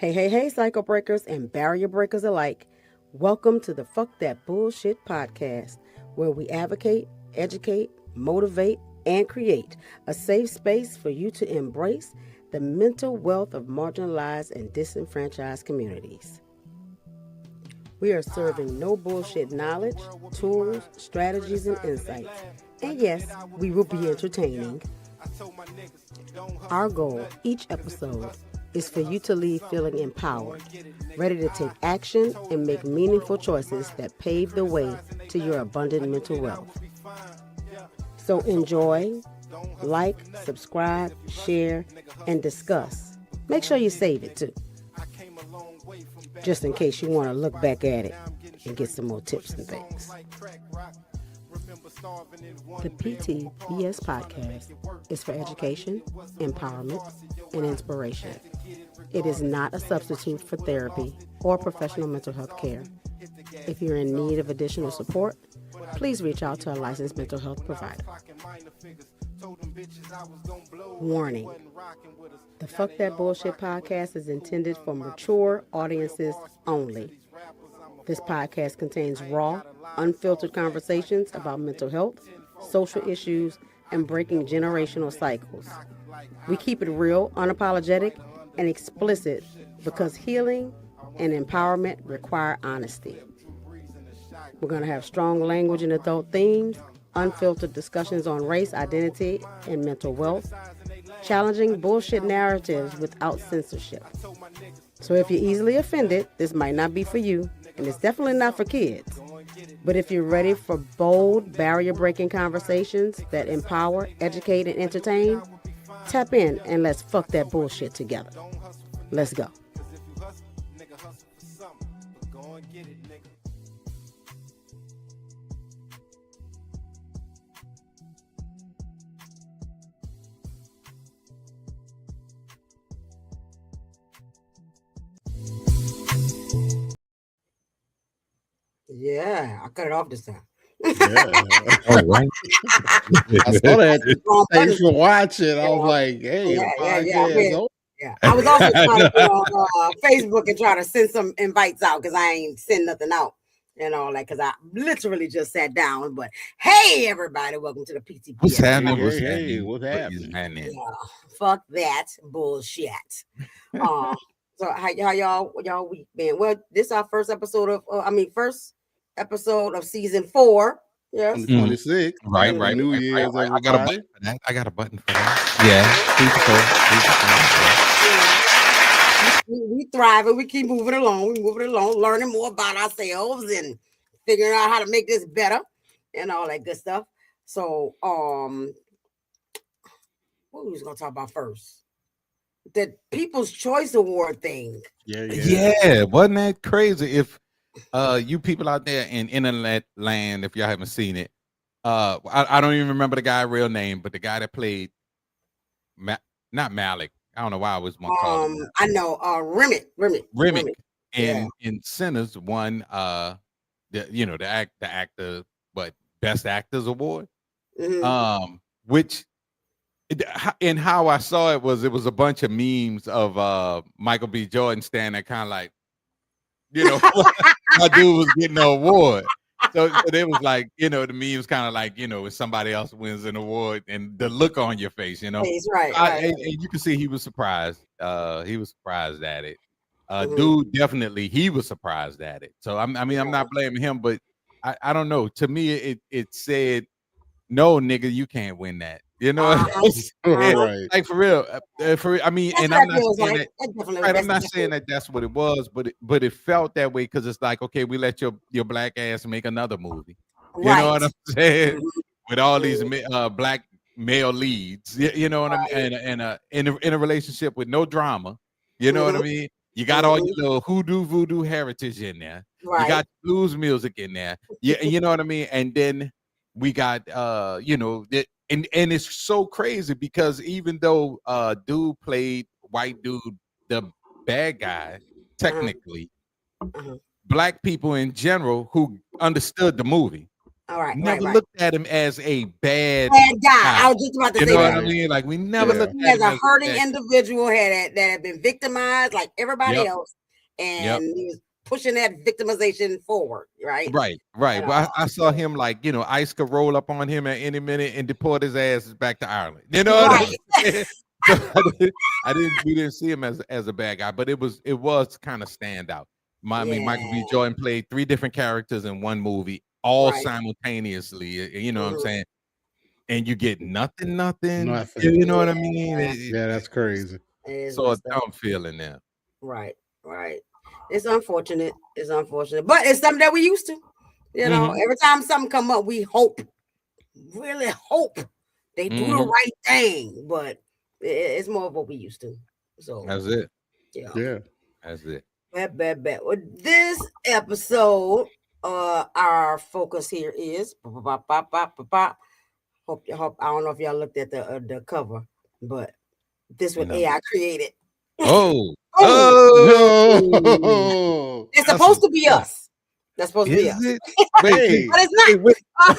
Hey, cycle breakers and barrier breakers alike. Welcome to the Fuck That Bullshit Podcast, where we advocate, educate, motivate, and create a safe space for you to embrace the mental wealth of marginalized and disenfranchised communities. We are serving no bullshit knowledge, tools, strategies, and insights. And yes, we will be entertaining. Our goal each episode is for you to leave feeling empowered, ready to take action and make meaningful choices that pave the way to your abundant mental wealth. So enjoy, like, subscribe, share, and discuss. Make sure you save it too, just in case you want to look back at it and get some more tips and things. The PTBS Podcast is for education, empowerment, and inspiration. It is not a substitute for therapy or professional mental health care. If you're in need of additional support, please reach out to a licensed mental health provider. Warning: the Fuck That Bullshit Podcast is intended for mature audiences only. This podcast contains raw, unfiltered conversations about mental health, social issues, and breaking generational cycles. We keep it real, unapologetic, and explicit because healing and empowerment require honesty. We're going to have strong language and adult themes, unfiltered discussions on race, identity, and mental wealth, challenging bullshit narratives without censorship. So if you're easily offended, this might not be for you, and it's definitely not for kids. But if you're ready for bold, barrier-breaking conversations that empower, educate, and entertain, tap in and let's fuck that bullshit together. Let's go. Yeah, I cut it off this time. Yeah. Oh, right. I saw that. Thanks for watching. I was like, hey, yeah. I was also trying to get on Facebook and try to send some invites out because I ain't send nothing out and all that because I literally just sat down. But hey, everybody, welcome to the PTBS. What's happening? What's happening? Yeah, fuck that bullshit. So how y'all week been? Well, this is our first episode of episode of season 4. Yes. 26. Right. New Year's, right. I got a button for that. Yeah. We thriving. We keep moving along. Learning more about ourselves and figuring out how to make this better and all that good stuff. So, what we was gonna talk about first? The People's Choice Award thing. Yeah. Wasn't that crazy? If you people out there in internet land, if y'all haven't seen it, I don't even remember the guy's real name, but the guy that played not Malik. I don't know why I was one called him. I know Remick. And in Sinners won the actor Best Actors Award. Mm-hmm. Which and how I saw it was a bunch of memes of Michael B. Jordan standing there kind of like, my dude was getting an award. So it was like, the memes kind of like, when somebody else wins an award and the look on your face, He's right. And you can see he was surprised. He was surprised at it. Dude, definitely, he was surprised at it. So I'm not blaming him, but I don't know. To me, it said, no, nigga, you can't win that. Right. Like for real. I mean, and I'm not saying that. I'm not saying that that's what it was, but it felt that way because it's like, okay, we let your black ass make another movie. You know what I'm saying? With all these black male leads, you know what I mean, and in a relationship with no drama. You know what I mean? You got all your little hoodoo voodoo heritage in there. You got blues music in there. Yeah, you know what I mean? And then we got and it's so crazy because even though dude played white dude the bad guy, technically black people in general who understood the movie All right, never looked at him as a bad guy. I was just about to say you know that. what I mean? Like we never looked at him as a hurting individual that had been victimized like everybody else, and he was pushing that victimization forward, right? Right. But I saw him like, ICE could roll up on him at any minute and deport his ass back to Ireland. You know what I mean? So we didn't see him as a bad guy, but it was kind of stand out. Michael B. Jordan played 3 different characters in one movie, all simultaneously. You know what I'm saying? And you get nothing. You know what I mean? Yeah, that's crazy. So a dumb feeling there. Right. It's unfortunate. But it's something that we used to. You know, every time something come up, we really hope they do the right thing. But it's more of what we used to. So that's it. Yeah. That's it. Bet. Well, this episode, our focus here is hope I don't know if y'all looked at the cover, but this was AI created. Oh. It's supposed to be us. That's supposed to be us. Hey, but it's not.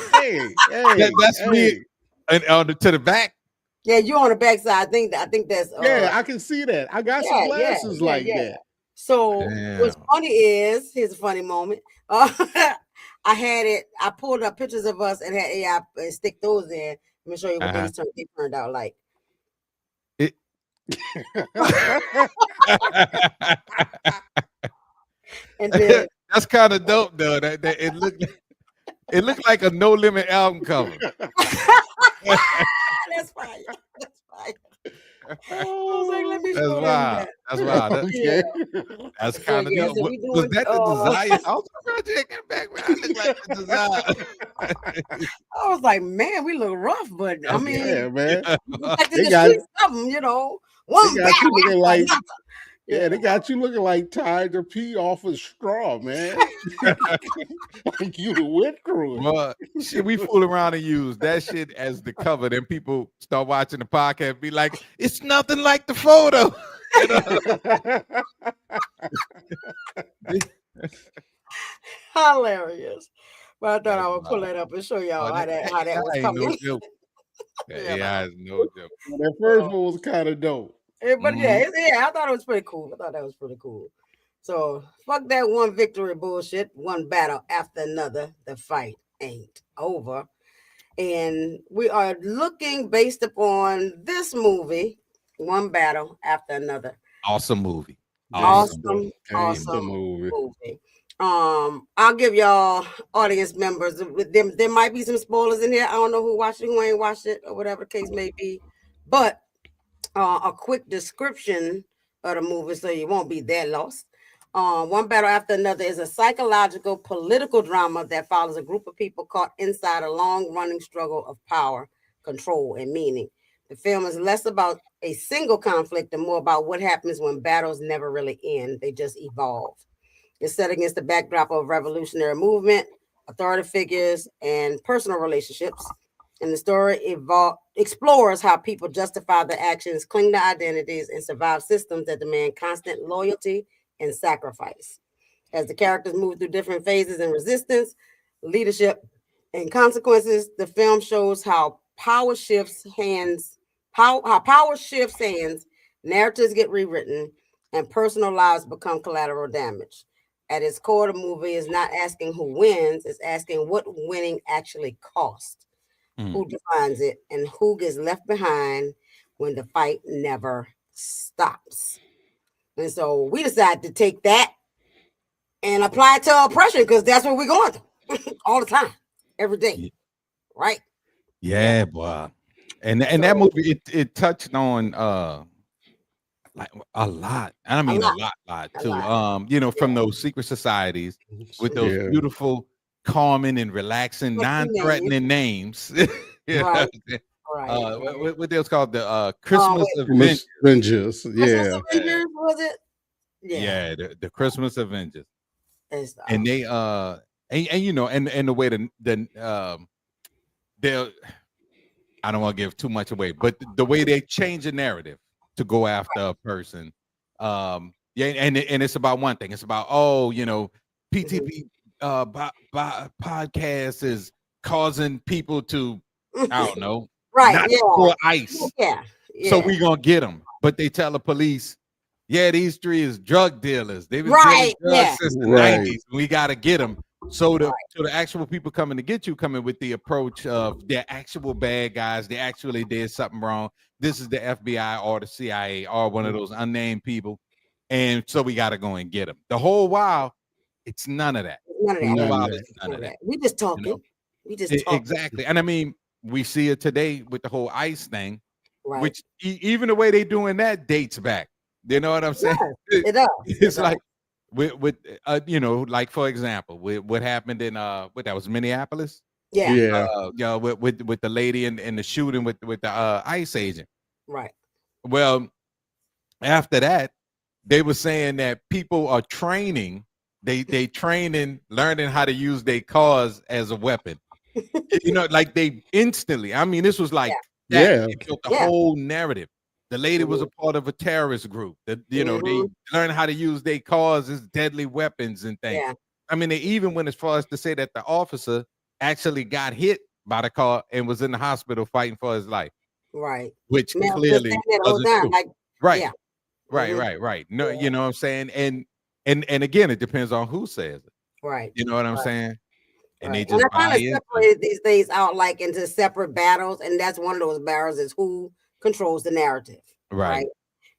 That's me. And to the back. Yeah, you on the back side. I think that's. I can see that. I got some glasses like that. So what's funny is here's a funny moment. I pulled up pictures of us and had AI stick those in. Let me show you what they turned out like. And then, that's kind of dope though. That it looked like a No Limit album cover. That's fine. I was like, let me show that. That's wild. Okay. That's kind of dope. Was that the Desire House project in the background? I look like the Desire. I was like, man, we look rough, but I mean, man. Like they got something, One they got you looking like they got you looking like Tiger P off a straw, man. Like you the wet crew. Well, shit, we fool around and use that shit as the cover. Then people start watching the podcast and be like, it's nothing like the photo. Hilarious. But I thought I would pull that up and show y'all how that was coming. No joke. AI is no joke. That first one was kind of dope. But I thought it was pretty cool. So fuck that one victory bullshit. One battle after another. The fight ain't over. And we are looking based upon this movie, One Battle After Another. Awesome movie. Awesome movie. I'll give y'all audience members. There might be some spoilers in here. I don't know who watched it, who ain't watched it, or whatever the case may be. But a quick description of the movie so you won't be that lost. One Battle After Another is a psychological political drama that follows a group of people caught inside a long-running struggle of power, control, and meaning. The film is less about a single conflict and more about what happens when battles never really end. They just evolve. It's set against the backdrop of revolutionary movement, authority figures, and personal relationships. And the story explores how people justify their actions, cling to identities, and survive systems that demand constant loyalty and sacrifice. As the characters move through different phases and resistance, leadership, and consequences, the film shows how power shifts hands, narratives get rewritten, and personal lives become collateral damage. At its core, the movie is not asking who wins, it's asking what winning actually costs. Who defines it, and who gets left behind when the fight never stops. And so we decided to take that and apply it to oppression because that's what we're going through all the time, every day, right? Yeah, boy. And that movie it touched on like a lot. I mean a lot too. From those secret societies with those beautiful, calming and relaxing, non-threatening names. Right. What they was called the Christmas Avengers. Yeah. Was it? Yeah, the Christmas Avengers. And they and the way they'll I don't want to give too much away, but the way they change the narrative to go after a person. And it's about one thing. It's about PTB podcast is causing people to, I don't know, right? not pour ice. Yeah. So we gonna get them, but they tell the police, yeah, these three is drug dealers. They've been selling drugs since the 90s. We gotta get them. So the actual people coming to get you coming with the approach of they're actual bad guys. They actually did something wrong. This is the FBI or the CIA or one of those unnamed people, and so we gotta go and get them. The whole while, it's none of that. None of that. None of that. We just talking. You know? We just talking. Exactly. And I mean, we see it today with the whole ICE thing, which even the way they doing that dates back. You know what I'm saying? It does. It's like with you know, like for example, with what happened in what that was Minneapolis. Yeah. With the lady in the shooting with the ICE agent. Right. Well, after that, they were saying that people are training. They training, learning how to use their cars as a weapon. You know, like they instantly. I mean, this was like it built the whole narrative. The lady was a part of a terrorist group. That they learned how to use their cars as deadly weapons and things. Yeah. I mean, they even went as far as to say that the officer actually got hit by the car and was in the hospital fighting for his life. Right. Which clearly wasn't true. Like, right. Yeah. Right. No, you know what I'm saying? And again, it depends on who says it. Right. You know what I'm saying? And they and just I kind of separated these things out like into separate battles, and that's one of those battles is who controls the narrative. Right.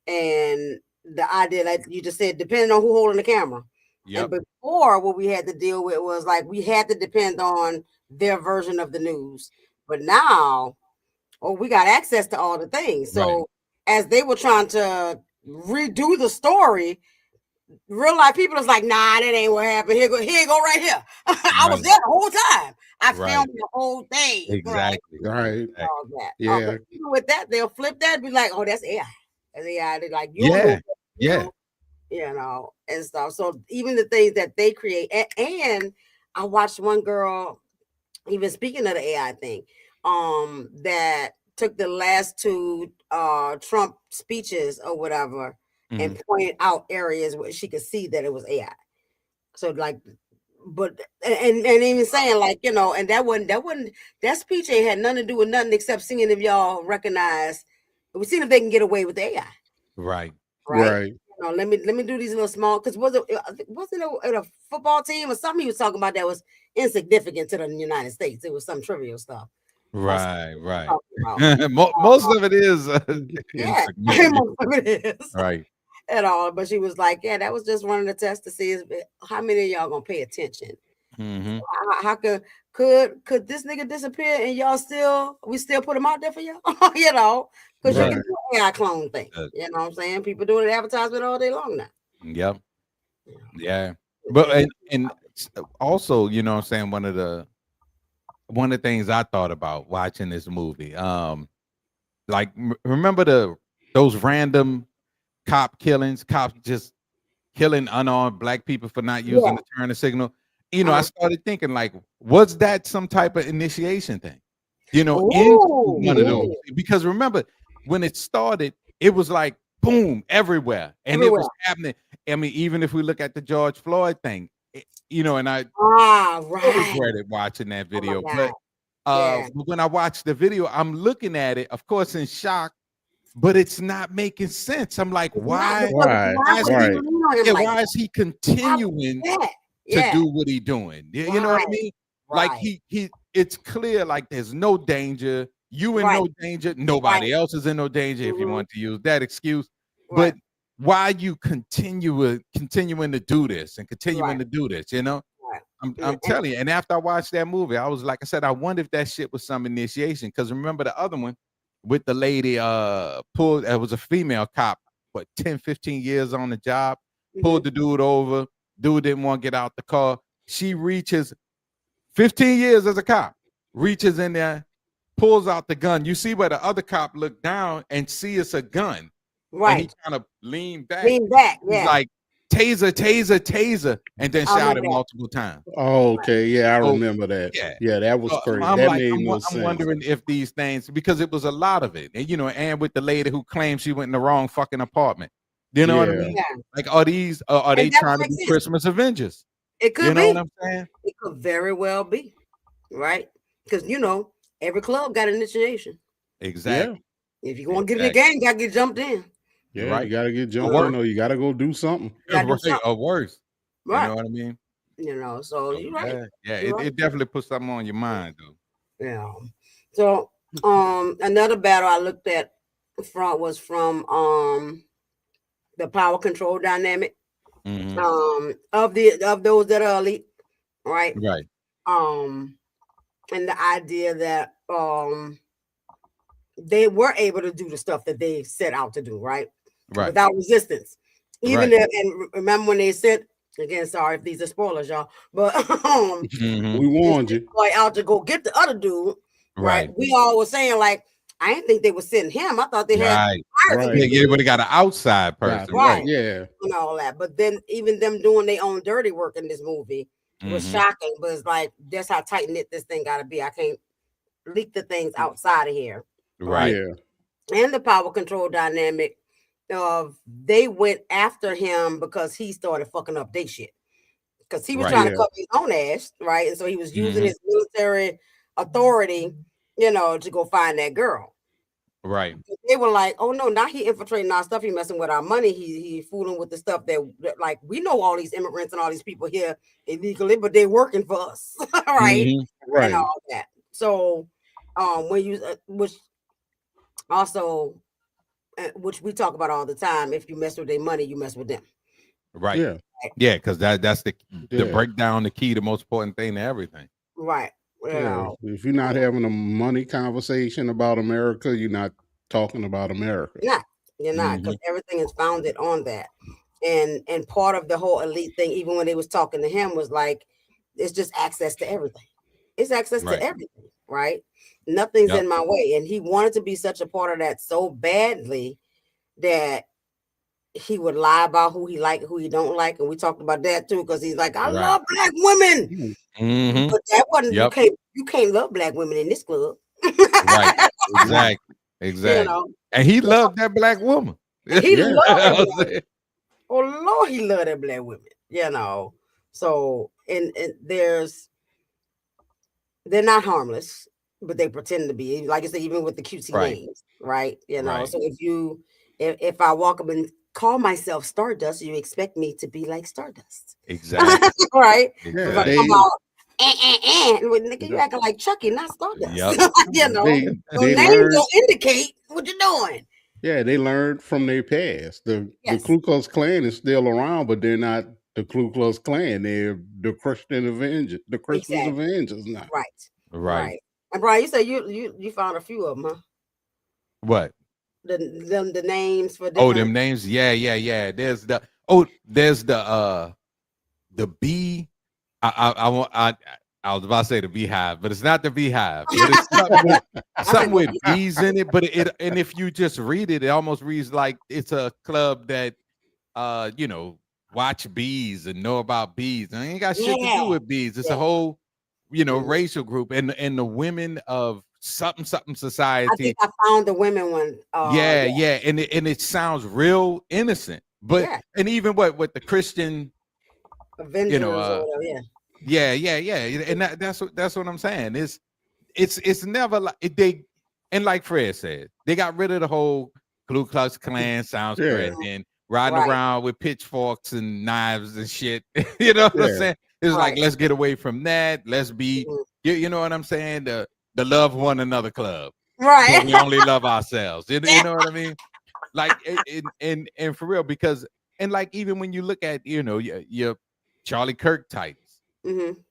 And the idea, like you just said, depending on who holding the camera. Yep. And before, what we had to deal with was like we had to depend on their version of the news. But now, we got access to all the things. So as they were trying to redo the story, real life people is like, nah, that ain't what happened. Here go right here. I was there the whole time. I filmed the whole thing. Exactly. Right. All that. Yeah. With that, they'll flip that and be like, oh, that's AI. That's AI. They're like, you know, and stuff. So even the things that they create, and I watched one girl, even speaking of the AI thing, that took the last two Trump speeches or whatever and pointed out areas where she could see that it was AI. So like, but and even saying like, you know, and that speech ain't had nothing to do with nothing except seeing if y'all recognize. We seen if they can get away with AI. Right. You know, let me do these little small, because wasn't a football team or something he was talking about that was insignificant to the United States. It was some trivial stuff. Right. Most of it is. Most of it is. Right. At all, but she was like, yeah, that was just one of the tests to see how many of y'all gonna pay attention. How could this nigga disappear and we still put him out there for y'all? You know, because you can do an AI clone thing. You know what I'm saying? People doing advertisement all day long now. Yep. Yeah. But and also, you know what I'm saying, one of the things I thought about watching this movie, like remember those random cops just killing unarmed black people for not using the turn signal. You know, I started thinking like, was that some type of initiation thing? You know, into one of those? Because remember when it started, it was like boom everywhere, and it was happening. I mean, even if we look at the George Floyd thing, you know, and I regretted watching that video, but when I watched the video, I'm looking at it, of course, in shock. But it's not making sense. I'm like, why is he continuing to do what he's doing? You know what I mean? Like it's clear like there's no danger. You in no danger. Nobody else is in no danger, if you want to use that excuse. But why you continuing to do this and continuing to do this, you know? I'm telling you. And after I watched that movie, I was like, I said, I wonder if that shit was some initiation. Because remember the other one with the lady pulled, it was a female cop, 10, 15 years on the job, pulled the dude over. Dude didn't want to get out the car. She reaches 15 years as a cop, reaches in there, pulls out the gun. You see where the other cop looked down and see it's a gun. Right. And he kind of leaned back. He's like, taser, and then shot it multiple times. Oh, okay. Yeah, I remember that. Yeah, that was crazy. I'm wondering if these things, because it was a lot of it. And, you know, and with the lady who claimed she went in the wrong fucking apartment. You know what I mean? Like, are they trying to be Christmas Avengers? It could be. You know what I'm saying? It could very well be. Right. because every club got initiation. Exactly. Yeah. If you want to get in the game, you got to get jumped in. Yeah, right. You got to get jumped in, or you got to go do something. Right, or worse. Right. You know what I mean? So you're right. Yeah, it definitely puts something on your mind, though. Yeah. So another battle I looked at was from the power control dynamic. Of those that are elite, right? Right. And the idea that they were able to do the stuff that they set out to do, right? Without resistance. Even if, and remember when they said, again, sorry if these are spoilers, y'all, but we warned you. Out to go get the other dude, right? We all were saying, like, I didn't think they were sending him. I thought they had they would have got an outside person, right? Yeah, and all that. But then even them doing their own dirty work in this movie was shocking. But it's like, that's how tight knit this thing got to be. I can't leak the things outside of here, right? Yeah. And the power control dynamic of they went after him because he started fucking up their shit, because he was trying to cover his own ass, right? And so he was using his military authority, to go find that girl. Right. They were like, oh no, now he infiltrating our stuff. He messing with our money. He fooling with the stuff that like, we know all these immigrants and all these people here illegally, but they're working for us, right? Right. And all that. So, when you which also, which we talk about all the time, if you mess with their money, you mess with them. Right. Yeah. Yeah, because that's the breakdown, the key, the most important thing to everything. Right. Yeah. If you're not having a money conversation about America, you're not talking about America. Yeah, you're not, because everything is founded on that. And part of the whole elite thing, even when they was talking to him, was like, it's just access to everything. It's access to everything, right? Nothing's in my way. And he wanted to be such a part of that so badly that he would lie about who he like, who he don't like. And we talked about that too, because he's like, I love black women. But that wasn't, you can't love black women in this club. Right. Exactly. And he loved that black woman. He loved that. Oh Lord, he loved that black women. So and they're not harmless, but they pretend to be. Like I said, even with the cutesy names, right? So if I walk up and call myself Stardust, you expect me to be like Stardust. Exactly. Right? Yeah, nigga, you acting like Chucky, not Stardust. They names don't indicate what you're doing. Yeah, they learned from their past. The Ku Klux Klan is still around, but they're not the Ku Klux Klan. They're the Christian Avengers, the Christmas Avengers now. Right. And Brian, you said you found a few of them, huh? What? The names for different... them names. Yeah. There's the bee. I was about to say the beehive, but it's not the beehive. It's something with bees in it. But and if you just read it, it almost reads like it's a club that watch bees and know about bees. And it ain't got shit to do with bees. It's a whole racial group, and the women of something society. I think I found the women one. And it sounds real innocent, but and even with the Christian Avengers, and that's what I'm saying. It's never like they, and like Fred said, they got rid of the whole Ku Klux Klan sounds good and riding around with pitchforks and knives and shit. You know what I'm saying? It's like, let's get away from that. Let's be, you know what I'm saying? The love one another club. Right. So we only love ourselves. You know what I mean? Like, and for real, because, and like, even when you look at, your Charlie Kirk titles,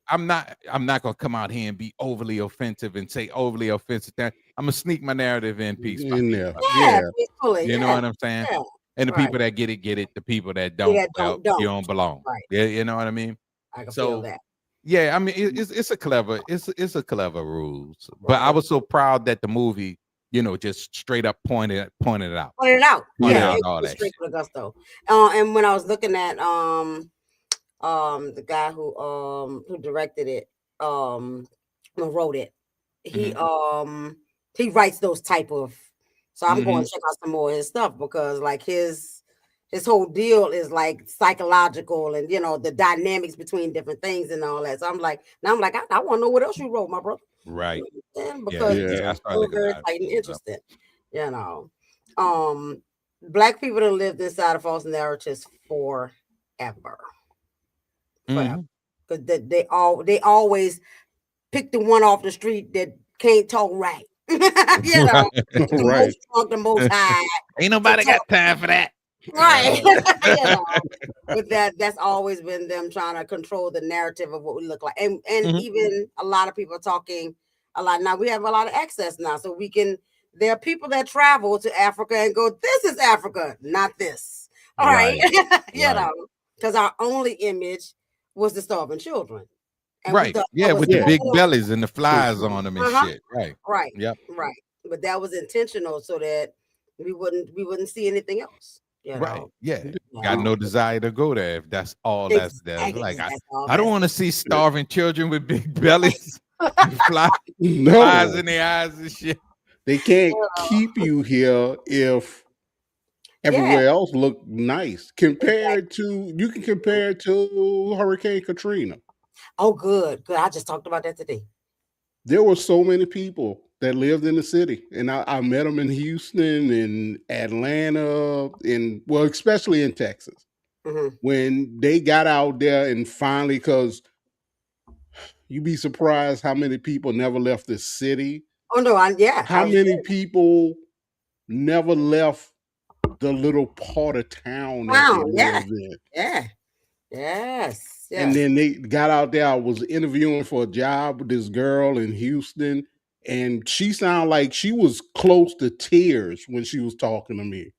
I'm not gonna come out here and be overly offensive and say overly offensive things. I'm gonna sneak my narrative in peace. Peacefully, you know what I'm saying? Yeah. And the people that get it. The people that don't, you don't belong. Right. Yeah, you know what I mean? I can feel that. Yeah, I mean, it's a clever rules. But I was so proud that the movie, just straight up pointed it out. Pointed out all that straight to the gusto. And when I was looking at the guy who directed it, who wrote it, he writes those type of. So I'm going to check out some more of his stuff, because like his whole deal is like psychological and the dynamics between different things and all that. So I'm like, I want to know what else you wrote, my brother. Right. Because I it's very exciting, interesting. You know, Black people that lived inside of false narratives forever. Because they always pick the one off the street that can't talk right. You know, the most drunk, the most high. Ain't nobody got time for that. Right. You know, but that's always been them trying to control the narrative of what we look like. And even a lot of people talking a lot. Now we have a lot of access now. So there are people that travel to Africa and go, this is Africa, not this. All right. You know, because our only image was the starving children. And with the big bellies and the flies on them and shit. Right. Yep. Right. But that was intentional so that we wouldn't see anything else. You know? Yeah. Got no desire to go there if that's all that's there. Like I don't want to see starving children with big bellies, flies in their eyes and shit. They can't keep you here if everywhere else look nice. You can compare it to Hurricane Katrina. Oh, good. I just talked about that today. There were so many people that lived in the city, and I met them in Houston and Atlanta, especially in Texas. When they got out there and finally, because you'd be surprised how many people never left the city. Oh no, how many people never left the little part of town that they lived in? Yes. And then they got out there. I was interviewing for a job with this girl in Houston, and she sounded like she was close to tears when she was talking to me.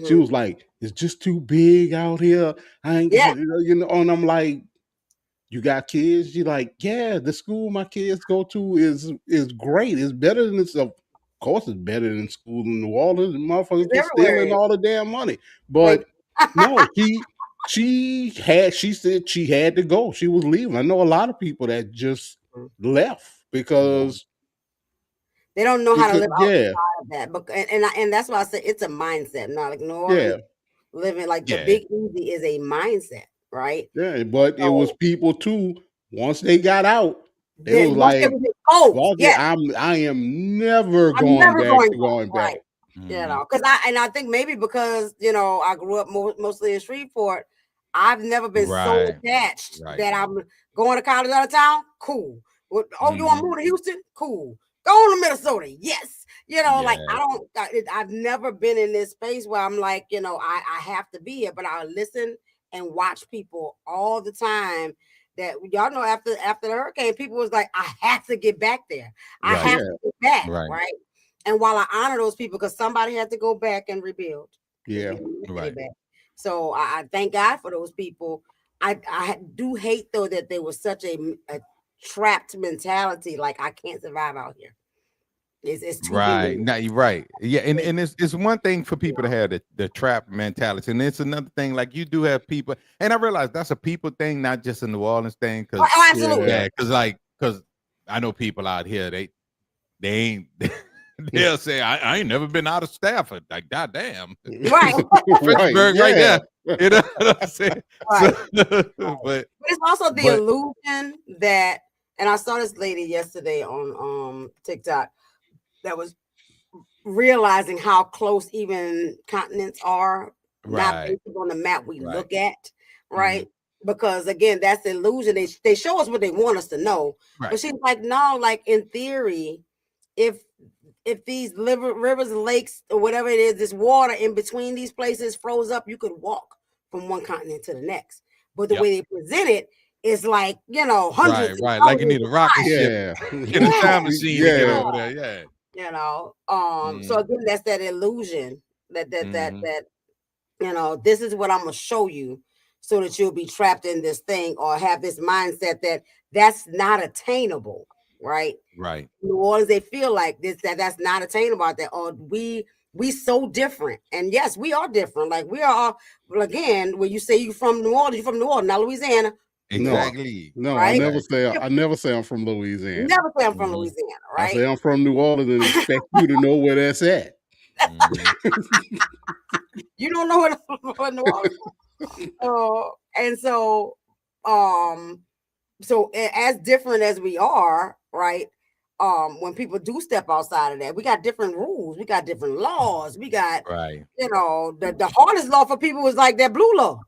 She was like, "It's just too big out here. I ain't, you know." And I'm like, "You got kids?" She's like, "Yeah, the school my kids go to is great. It's better than it's of course it's better than school in New Orleans. And motherfuckers just stealing all the damn money." But no, she said she had to go. She was leaving. I know a lot of people that just left because they don't know how to live outside of that. But and that's why I say it's a mindset. Not like New Orleans living like the Big Easy is a mindset, right? Yeah, but it was people too. Once they got out, they was like, I am never going back. You know, because I think maybe because you know I grew up mostly in Shreveport, I've never been so attached that I'm going to college out of town. Cool. You want to move to Houston? Cool. Go on to Minnesota. Yes. You know, like I've never been in this space where I'm like, you know, I have to be here, but I listen and watch people all the time. That y'all know after the hurricane, people was like, I have to get back there. I have to get back, right? And while I honor those people, because somebody had to go back and rebuild. So I thank God for those people. I do hate though that there was such a trapped mentality, like I can't survive out here. It's too right. No, you're right. Yeah, and it's one thing for people to have the trap mentality, and it's another thing. Like you do have people, and I realize that's a people thing, not just a New Orleans thing. Because because I know people out here they ain't. They'll say I ain't never been out of Stafford. Like goddamn, right? Pittsburgh, right there. You know what I'm saying? Right. But it's also the illusion that, and I saw this lady yesterday on TikTok that was realizing how close even continents are, not based on the map we look at, right? Because again, that's the illusion. They show us what they want us to know, but she's like, no, like in theory, if these rivers, lakes, or whatever it is, this water in between these places froze up, you could walk from one continent to the next. But the way they present it is like, you know, hundreds. Right. Like you need a rocket ship, get a time machine to get over there. Yeah. You know, so again, that's that illusion that you know, this is what I'm gonna show you so that you'll be trapped in this thing or have this mindset that's not attainable. Right. New Orleans, they feel like that's not attainable out there. Or we so different. And yes, we are different. Like we are again, when you say you're from New Orleans, not Louisiana. Exactly. No, right? I never say I'm from Louisiana. You never say I'm from Louisiana, right? I say I'm from New Orleans and expect you to know where that's at. You don't know where New Orleans. And so so as different as we are, right? when people do step outside of that, we got different rules, we got different laws, we got the hardest law for people was like that blue law.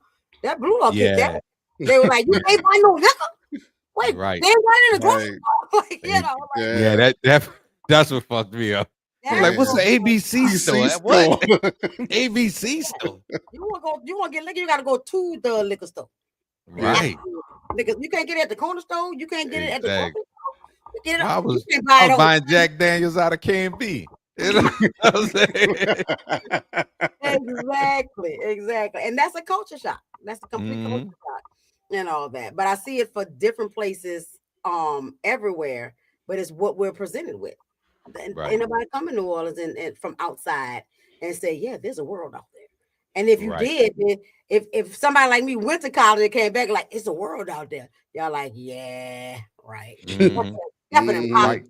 That blue law kicked that. They were like, you can't buy no liquor. Wait, right. They right in the grocery store. Like, that's what fucked me up. I'm like, what's the ABC store? What? ABC store. You want to get liquor, you got to go to the liquor store. Right. Because you can't get it at the corner store. You can't get it at the grocery store. I was buying Jack Daniels out of K&B. You know what I'm saying? Exactly. And that's a culture shock. That's a complete culture shock and all that. But I see it for different places everywhere, but it's what we're presented with. Ain't nobody come to New Orleans and from outside and say, yeah, there's a world out there. And if you did, if somebody like me went to college and came back like, it's a world out there, y'all like, yeah, right. Right.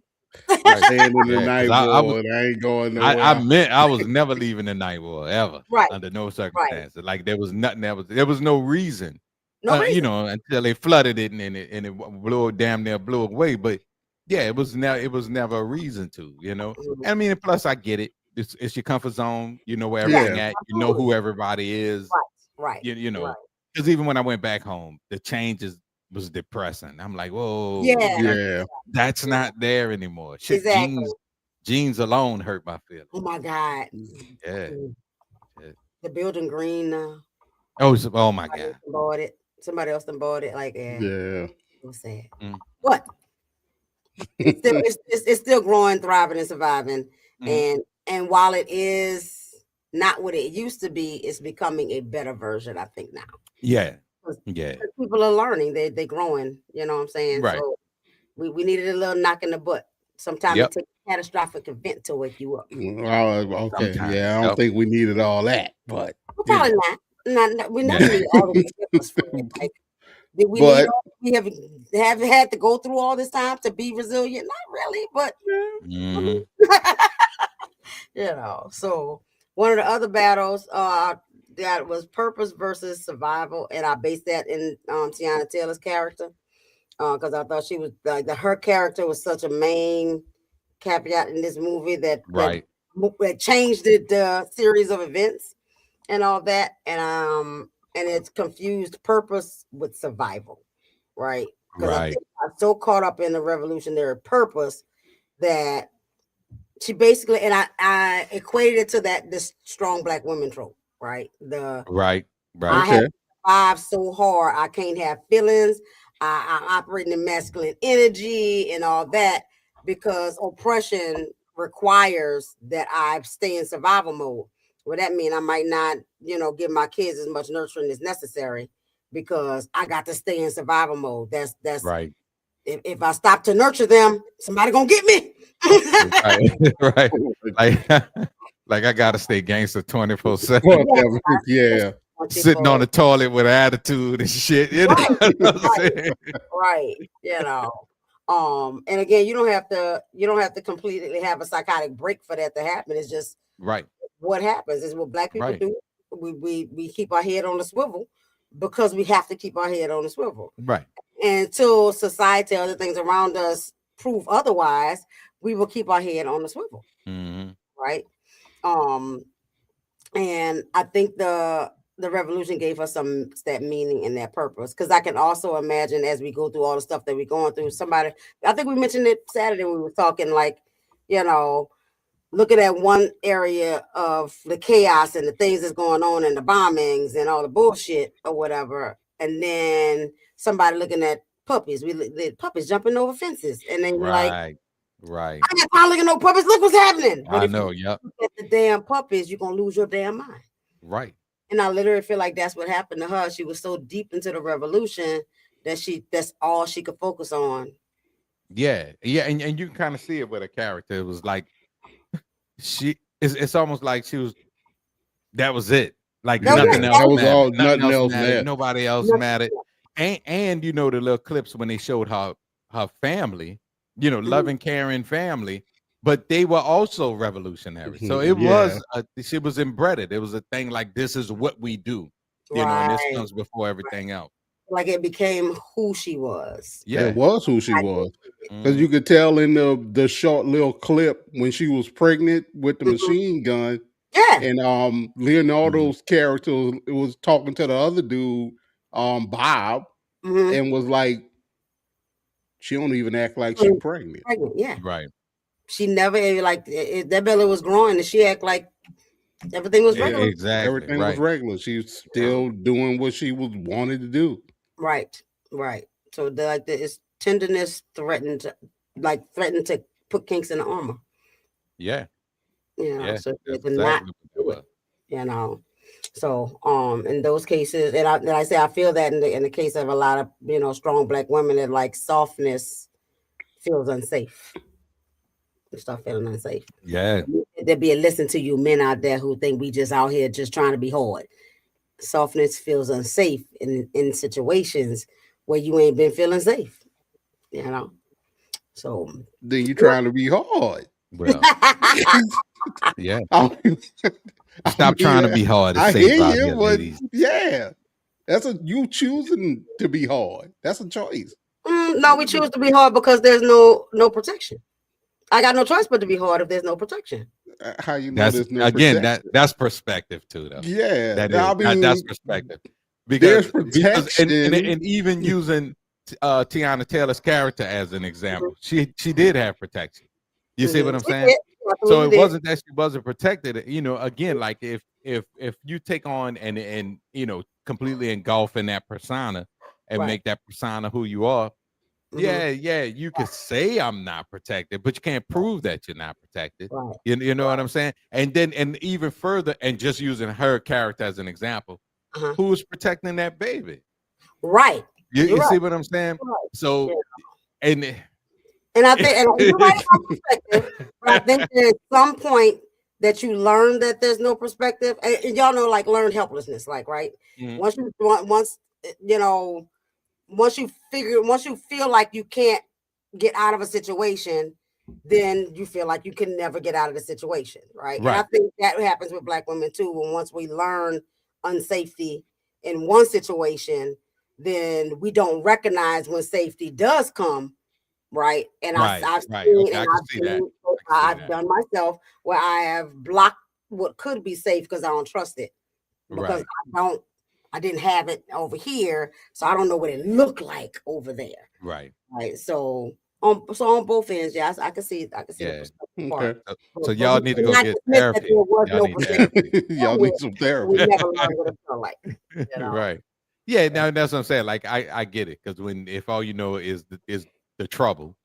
Staying in the night ward, I ain't going nowhere. I was never leaving the night ward ever, under no circumstances. Like there was nothing there was no reason, you know, until they flooded it and it damn near blew away. But yeah, it was never a reason to, you know. I mean, plus I get it. It's your comfort zone. You know where everything at. You know who everybody is. Right. You know, because even when I went back home, the changes was depressing. I'm like, whoa, that's not there anymore. Shit, jeans alone hurt my feelings. Oh my God. Yeah. The building green. Oh my God. Bought it. Somebody else done bought it. Like, what's sad? What? It's still growing, thriving, and surviving. And while it is not what it used to be, it's becoming a better version, I think, now. Yeah. People are learning, they're growing, you know what I'm saying? Right. So we needed a little knock in the butt. Sometimes it takes a catastrophic event to wake you up. Okay. Yeah, I don't think we needed all that, but probably not. We never need all the ridiculous for it. Like, did we have had to go through all this time to be resilient? Not really, but you know. So one of the other battles that was purpose versus survival, and I based that in Tiana Taylor's character because I thought she was like her character was such a main caveat in this movie that changed the series of events and all that, and it's confused purpose with survival, right? Because I so caught up in the revolutionary purpose that she basically, and I equated it to this strong Black woman trope. Right. I have to survive so hard. I can't have feelings. I'm operating in masculine energy and all that because oppression requires that I stay in survival mode. Well, that means I might not, give my kids as much nurturing as necessary because I got to stay in survival mode. That's right. If I stop to nurture them, somebody gonna get me. Right. Like I gotta stay gangster 24/7. Yeah. Sitting on the toilet with attitude and shit. You know what I'm saying? Right. And again, you don't have to completely have a psychotic break for that to happen. It's just what happens is what Black people do. We keep our head on the swivel because we have to keep our head on the swivel. Right. And until society, other things around us prove otherwise, we will keep our head on the swivel. Mm-hmm. Right. And I think the revolution gave us that meaning and that purpose. Because I can also imagine as we go through all the stuff that we're going through, I think we mentioned it Saturday when we were talking, like, looking at one area of the chaos and the things that's going on and the bombings and all the bullshit or whatever. And then somebody looking at puppies. The puppies jumping over fences. And then you're like, right. I got time looking at no puppies. Look what's happening. But I know, yep. At the damn puppies, you're gonna lose your damn mind. Right. And I literally feel like that's what happened to her. She was so deep into the revolution that's all she could focus on. Yeah. And you kind of see it with her character. It was like it's almost like that was it. Like nothing else mattered. Nobody else mattered. And the little clips when they showed her family, loving, caring family, but they were also revolutionary. So it was, she was embedded. It was a thing like, this is what we do, and this comes before everything else. like it became who she was. Yeah, it was who she was. Because you Mm. could tell in the short little clip when she was pregnant with the machine gun. Yeah. And Leonardo's character was talking to the other dude, Bob, and was like, she don't even act like she's pregnant. Yeah. Right. She never like that belly was growing and she act like everything was regular. Exactly. Everything was regular. She's still doing what she was wanted to do. Right. So it's tenderness threatened to put kinks in the armor. Yeah. So exactly not do it, So in those cases, and I say I feel that in the case of a lot of strong black women, that like softness feels unsafe. Start feeling unsafe. Yeah. There be a listen to you men out there who think we just out here just trying to be hard. Softness feels unsafe in situations where you ain't been feeling safe. So then you trying to be hard. Well, yeah. Stop trying to be hard. I hear you, but yeah, you choosing to be hard. That's a choice. No, we choose to be hard because there's no protection. I got no choice but to be hard if there's no protection. How you know there's no again protection? that's perspective too, though. Yeah, that's perspective. Because protection, and even using Tiana Taylor's character as an example, she did have protection. You see what I'm saying? So it wasn't that she wasn't protected. Again, like if you take on and completely engulf in that persona and make that persona who you are. Yeah, you could say I'm not protected, but you can't prove that you're not protected. Right. You know what I'm saying? And even further, and just using her character as an example, who's protecting that baby? Right. You see what I'm saying? Right. So, and I think, and you're right about perspective, but I think there's some point that you learn that there's no perspective, and y'all know, like learned helplessness, like right. Once you feel like you can't get out of a situation, then you feel like you can never get out of the situation, right? And I think that happens with black women too. When once we learn unsafety in one situation, then we don't recognize when safety does come, right? And I've done myself where I have blocked what could be safe because I don't trust it, because I didn't have it over here, so I don't know what it looked like over there. Right. So on both ends, I can see the part. So y'all need to go get therapy. Y'all need some therapy. We never learned what it felt like. Right. Yeah. Now that's what I'm saying. Like I get it, because if all you know is the trouble,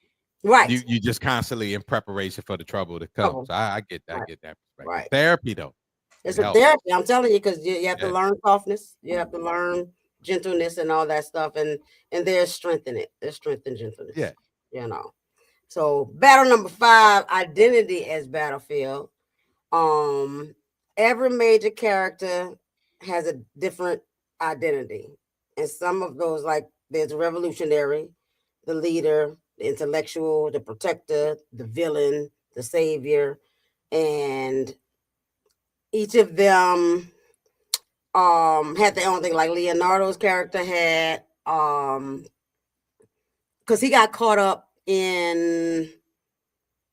right? You just constantly in preparation for the trouble to come. So I get that. I get that perspective. Right. Therapy though. It's a therapy. I'm telling you, because you have to learn softness. You have to learn gentleness and all that stuff, and there's strength in it. There's strength in gentleness. Yeah. So battle number 5, identity as battlefield. Every major character has a different identity, and some of those, like there's a revolutionary, the leader, the intellectual, the protector, the villain, the savior, and each of them had their own thing. Like Leonardo's character had because he got caught up in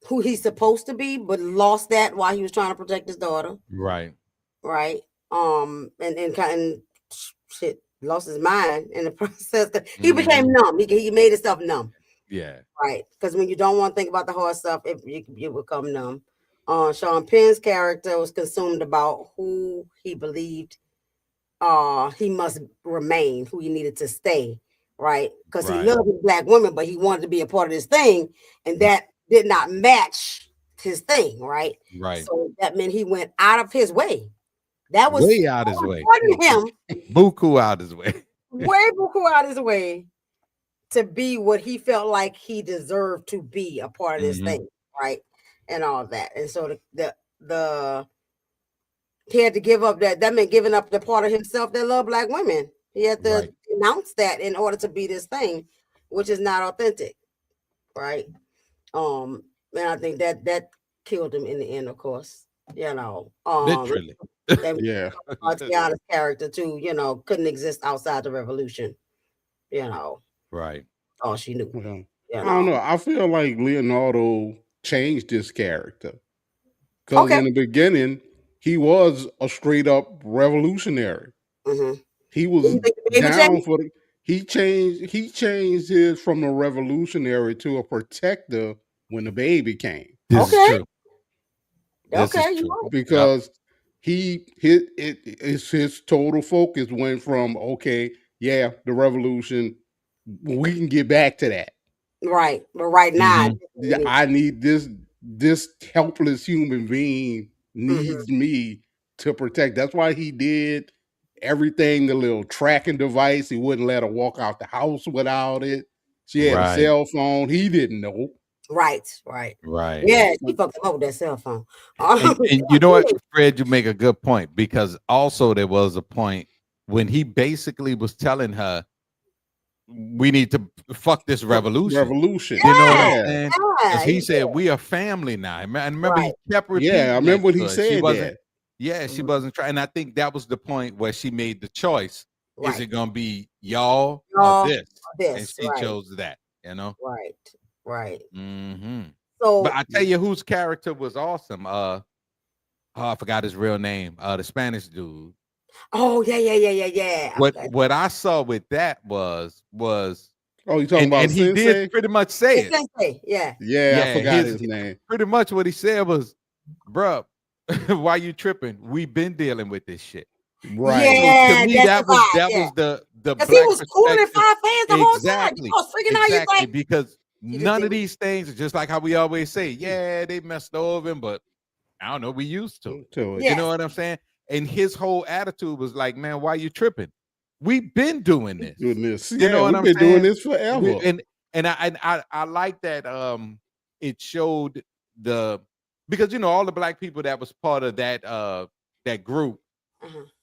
who he's supposed to be, but lost that while he was trying to protect his daughter. Right. And shit, lost his mind in the process. He became numb. He made himself numb. Yeah. Right. Because when you don't want to think about the hard stuff, you become numb. Sean Penn's character was consumed about who he believed he must remain, who he needed to stay, right? Because he loved his black woman, but he wanted to be a part of this thing, and that did not match his thing, right? Right. So that meant he went out of his way. That was way out his way. Him, buku out his way. Way buku out his way to be what he felt like he deserved to be, a part of this thing, right? And all of that. And so the he had to give up that meant giving up the part of himself that loved black women. He had to announce that in order to be this thing, which is not authentic, right? And I think that killed him in the end, of course. Literally. Tiana's character too, couldn't exist outside the revolution. you know. Right. All she knew. Well, You I don't know. know. I feel like Leonardo changed his character because Okay. in the beginning he was a straight up revolutionary. Mm-hmm. He was You think the baby down changed? for the. He changed his from a revolutionary to a protector when the baby came. This is Okay. true. This is Okay. You true. right. Yep. Because his total focus went from okay, yeah, the revolution, we can get back to that. Right. But right now, Mm-hmm. I need this helpless human being mm-hmm. needs me to protect. That's why he did everything, the little tracking device. He wouldn't let her walk out the house without it. She had a Right. cell phone. He didn't know. Right. Yeah, she fucked him up with that cell phone. And you know what, Fred, you make a good point, because also there was a point when he basically was telling her, we need to fuck this revolution. Revolution. You know what Yeah. I'm saying? Because he said, we are family now. And remember, he kept repeating. Yeah, I remember when he she said wasn't, that. Yeah, she wasn't trying. And I think that was the point where she made the choice. Right. Is it going to be y'all or this? And she right. chose that, you know? Right. Mm-hmm. So, but I tell you whose character was awesome. I forgot his real name. The Spanish dude. Oh, yeah. What I saw with that was oh, you talking about and he Sensei? did pretty much say it. Sensei, yeah. I forgot his name. Pretty much what he said was, bruh, why you tripping? We've been dealing with this shit. Right. Yeah, so to me, that was the because he was cooling in 5 fans the whole time. Exactly. I was freaking out. He's like, because none of these things are just like how we always say, yeah, they messed over him, but I don't know, we used to. You know what I'm saying? And his whole attitude was like, man, why you tripping? We've been doing this. You know what I'm saying? We've been doing this forever. And I like that it showed because all the black people that was part of that group,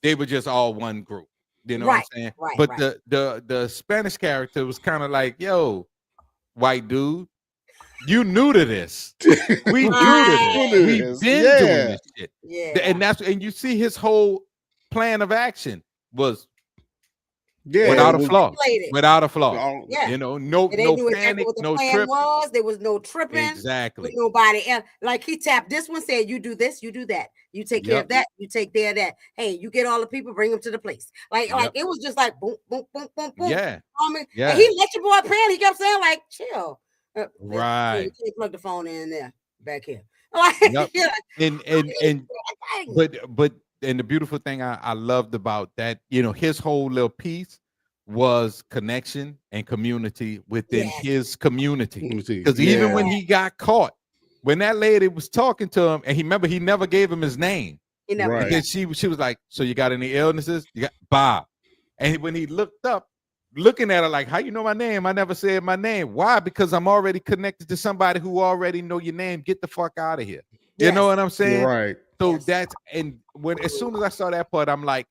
they were just all one group. You know what I'm saying? Right. But the Spanish character was kind of like, yo, white dude, you new to this. We new to this. We've been doing this shit. Yeah. And you see his whole plan of action was Yeah, without a flaw. Without a flaw. Yeah. You know, no panic, no trip. There was no tripping. Exactly. With nobody else. Like he tapped this one, said, you do this, you do that. You take care of that, you take care of that. Hey, you get all the people, bring them to the place. Like it was just like boom, boom, boom, boom, boom. Yeah. Yeah. And he let your boy pan. He kept saying, like, chill. Right. You can't plug the phone in there back here. Like, but the beautiful thing I loved about that, his whole little piece was connection and community within his community. Because even when he got caught, when that lady was talking to him, and he never gave him his name. Because she was like, so you got any illnesses? You got Bob. And when he looked up, looking at her like, how you know my name? I never said my name. Why? Because I'm already connected to somebody who already know your name. Get the fuck out of here. You know what I'm saying? Right. So that's, and as soon as I saw that part, I'm like,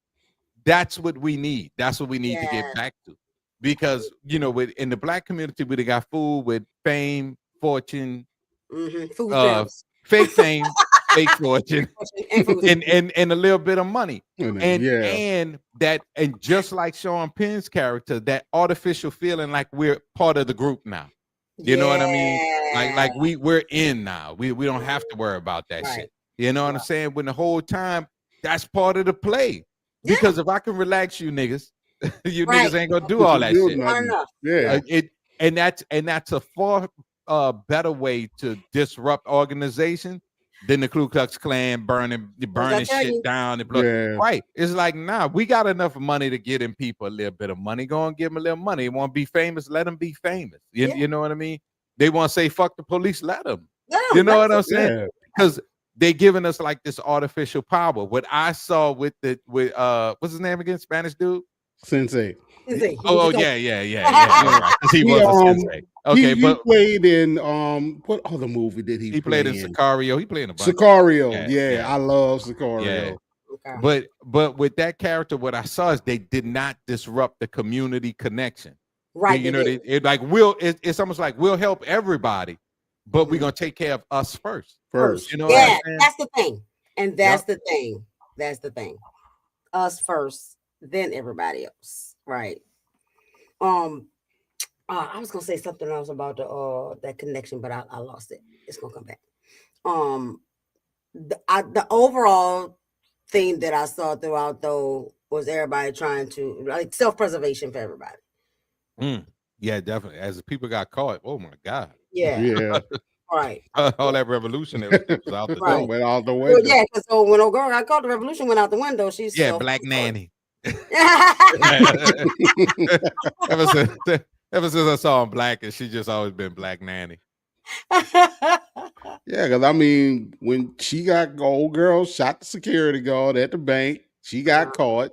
that's what we need. That's what we need to get back to. Because, in the black community, we got food with fame, fortune, fake fame, fake fortune, and a little bit of money. And just like Sean Penn's character, that artificial feeling like we're part of the group now. You know what I mean? Like we're in now. We don't have to worry about that shit. You know what I'm saying? When the whole time, that's part of the play. Because if I can relax you niggas, you niggas ain't gonna do all that shit. And that's a far better way to disrupt organization than the Ku Klux Klan burning shit down and blood. Right. It's like, nah, we got enough money to get in people a little bit of money. Go and give them a little money. They want to be famous, let them be famous. You know what I mean? They want to say fuck the police, let them. You know what I'm saying? Because they giving us like this artificial power. What I saw with what's his name again? Spanish dude? Sensei. Oh yeah. Right. He was a sensei. Okay, he played in what other movie did he play? He played in Sicario. He played in a bunch. Sicario. Yeah, I love Sicario. Yeah. Okay. But with that character, what I saw is they did not disrupt the community connection. Right. It's almost like we'll help everybody, but we're gonna take care of us first. You know what I'm saying? That's the thing. And that's the thing. That's the thing. Us first, then everybody else. Right. I was gonna say something else about that connection, but I lost it. It's gonna come back. The overall theme that I saw throughout though was everybody trying to like self-preservation for everybody. Yeah, definitely. As people got caught, oh my God. Yeah. Right. All that revolution that was out the door. Went out the window. Yeah, because so when old girl got caught, the revolution went out the window. She's black nanny. ever since I saw him black, and she just always been black nanny. Yeah, because I mean, when she got old girl shot the security guard at the bank, she got caught.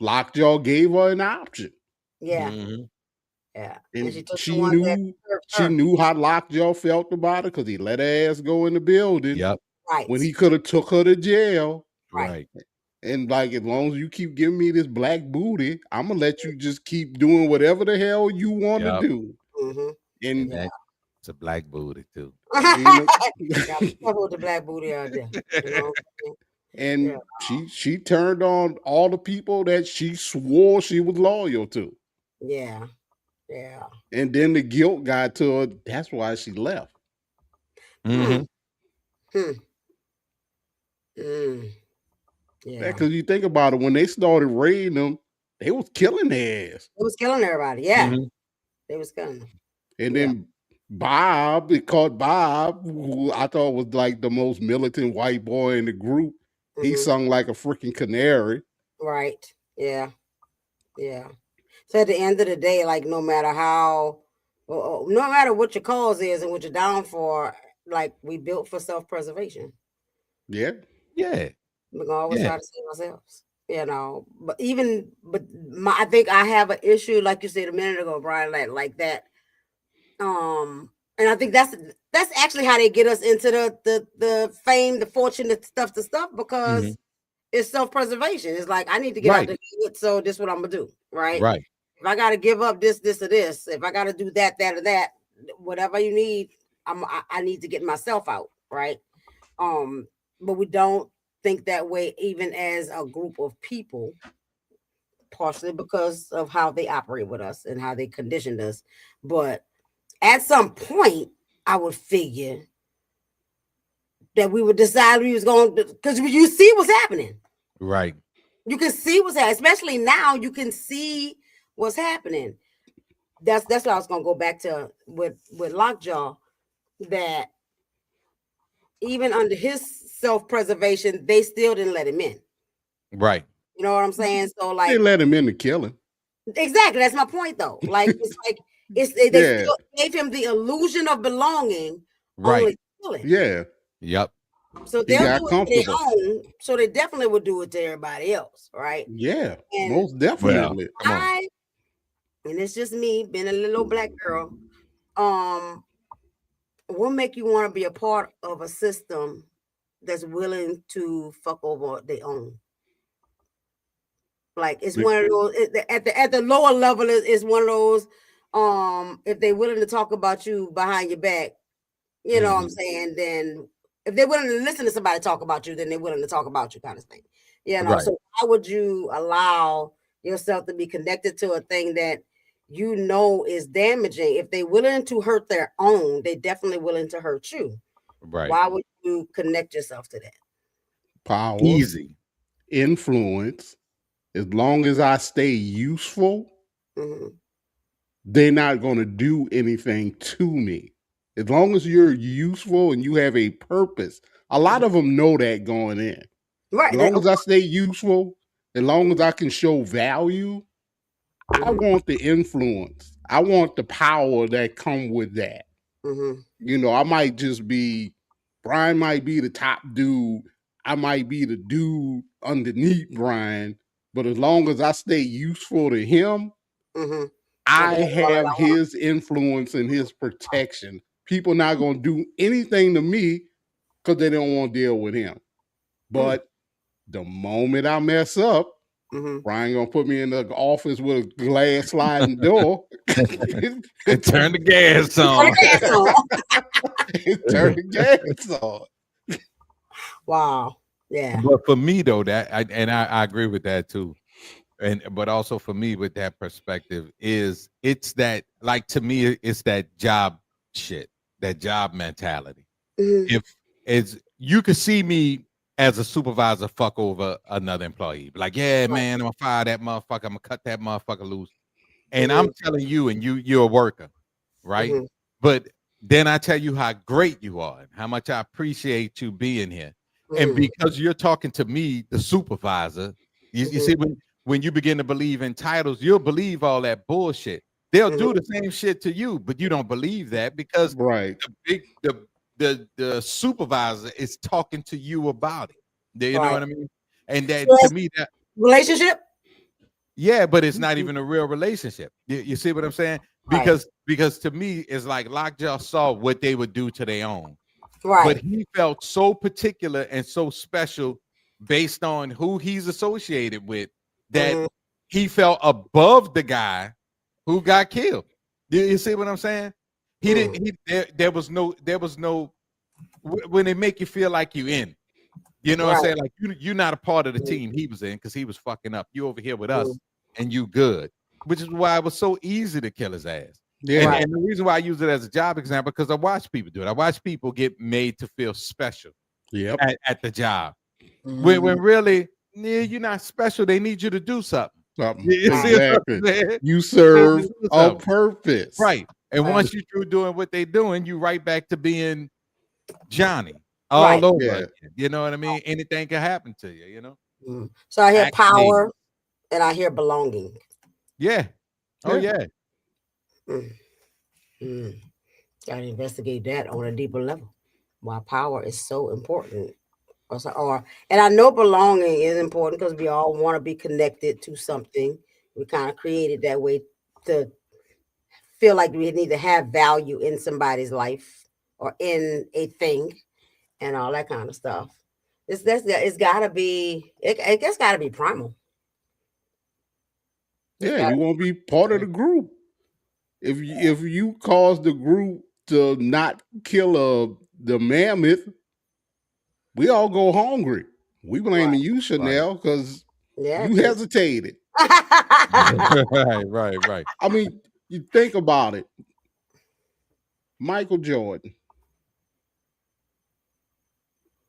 Lockjaw gave her an option. Yeah. Yeah. And she knew how Lockjaw felt about it because he let her ass go in the building. Yep. Right. When he could have took her to jail. Right. And like, as long as you keep giving me this black booty, I'm gonna let you just keep doing whatever the hell you want to do. And it's a black booty too. With the black booty out there. You know? And she turned on all the people that she swore she was loyal to. Yeah. And then the guilt got to her. That's why she left. Yeah, because you think about it, when they started raiding them, they was killing their ass. It was killing everybody. Yeah, they was killing them. And then it caught Bob, who I thought was like the most militant white boy in the group. He sung like a freaking canary. Right. Yeah. So at the end of the day, like no matter what your cause is and what you're down for, like we built for self-preservation. Yeah. We're gonna always try to save ourselves, you know. I think I have an issue, like you said a minute ago, Brian, like that. And I think that's actually how they get us into the fame, the fortune, the stuff, because it's self-preservation. It's like I need to get out the good, so this is what I'm gonna do, right? Right. If I gotta give up this or this, if I gotta do that or that, whatever you need, I need to get myself out, right? But we don't think that way even as a group of people, partially because of how they operate with us and how they conditioned us. But at some point, I would figure that we would decide we was going to, because you see what's happening. Right. You can see what's happening, especially now. You can see what's happening. That's what I was going to go back to with Lockjaw, that even under his self-preservation, they still didn't let him in. Right. You know what I'm saying? So like they let him in to kill him. Exactly. That's my point though. Like they still gave him the illusion of belonging. Right. Yeah. Yep. So they'll do it to their own. So they definitely would do it to everybody else, right? Yeah. And most definitely. And it's just me being a little black girl. What make you want to be a part of a system that's willing to fuck over their own? Like it's one of those at the lower level is one of those. If they're willing to talk about you behind your back, you know what I'm saying, then if they're willing to listen to somebody talk about you, then they're willing to talk about you, kind of thing. You know, so why would you allow yourself to be connected to a thing that you know is damaging? If they're willing to hurt their own, they definitely willing to hurt you. Right. Why would you connect yourself to that? Power, easy, influence. As long as I stay useful, they're not going to do anything to me. As long as you're useful and you have a purpose, a lot of them know that going in. Right. As long as I stay useful, as long as I can show value, I want the influence. I want the power that come with that. You know, I might just be, Brian might be the top dude. I might be the dude underneath Brian. But as long as I stay useful to him, I have his influence and his protection. People not going to do anything to me because they don't want to deal with him. But the moment I mess up, Brian going to put me in the office with a glass sliding door. And turn the gas on. Turn the gas on. Wow. Yeah. But for me though, I agree with that too. but also for me with that perspective is it's that, like, to me it's that job shit, that job mentality. If it's, you could see me as a supervisor fuck over another employee, like, yeah, man, I'm gonna fire that motherfucker, I'm gonna cut that motherfucker loose, and I'm telling you, and you're a worker, right? But then I tell you how great you are and how much I appreciate you being here. And because you're talking to me, the supervisor, you see, when you begin to believe in titles, you'll believe all that bullshit. They'll do the same shit to you, but you don't believe that because the supervisor is talking to you about it. You know what I mean? And that, to me, that relationship. Yeah, but it's not even a real relationship. You see what I'm saying? Because to me, it's like Lockjaw saw what they would do to their own. But he felt so particular and so special based on who he's associated with that he felt above the guy who got killed. You see what I'm saying? He didn't. There was no. When they make you feel like you in. You know what I'm saying? Like you're not a part of the team he was in because he was fucking up. You over here with us and you good, which is why it was so easy to kill his ass. Yeah. And the reason why I use it as a job example, because I watch people do it. I watch people get made to feel special at the job. When really, you're not special. They need you to do something. Exactly. You serve a purpose. Right. And once you're through doing what they're doing, you right back to being Johnny. All over again. You know what I mean? Anything can happen to you, you know? So I hear power and I hear belonging. Yeah. Oh, yeah. Gotta investigate that on a deeper level. Why power is so important. And I know belonging is important because we all want to be connected to something. We kind of created that way to feel like we need to have value in somebody's life or in a thing. And all that kind of stuff. It's gotta be. It's gotta be primal. Yeah, you want to be part of the group. If you cause the group to not kill the mammoth, we all go hungry. We blaming you, Shawnnell, because you hesitated. Right. I mean, you think about it. Michael Jordan.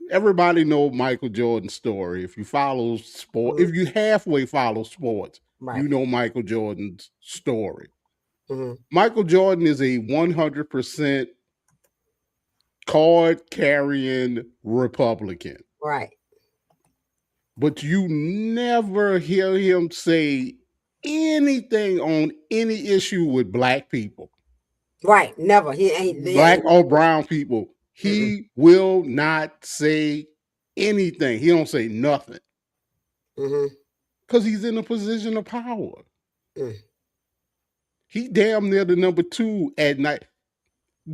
Everybody know Michael Jordan's story. If you follow sport, if you halfway follow sports, you know Michael Jordan's story. Michael Jordan is a 100% card-carrying Republican. Right. But you never hear him say anything on any issue with black people. Right. Never. He ain't black or brown people. He will not say anything. He don't say nothing. Because he's in a position of power. He damn near the number 2 at night.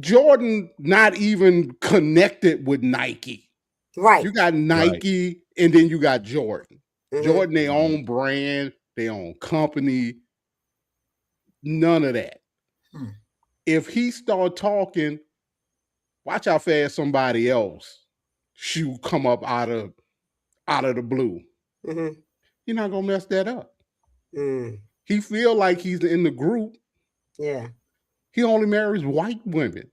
Jordan not even connected with Nike. Right. You got Nike and then you got Jordan. Jordan, their own brand, their own company. None of that. If he start talking, watch how fast somebody else should come up out of the blue. You're not gonna mess that up. He feel like he's in the group. Yeah. He only marries white women.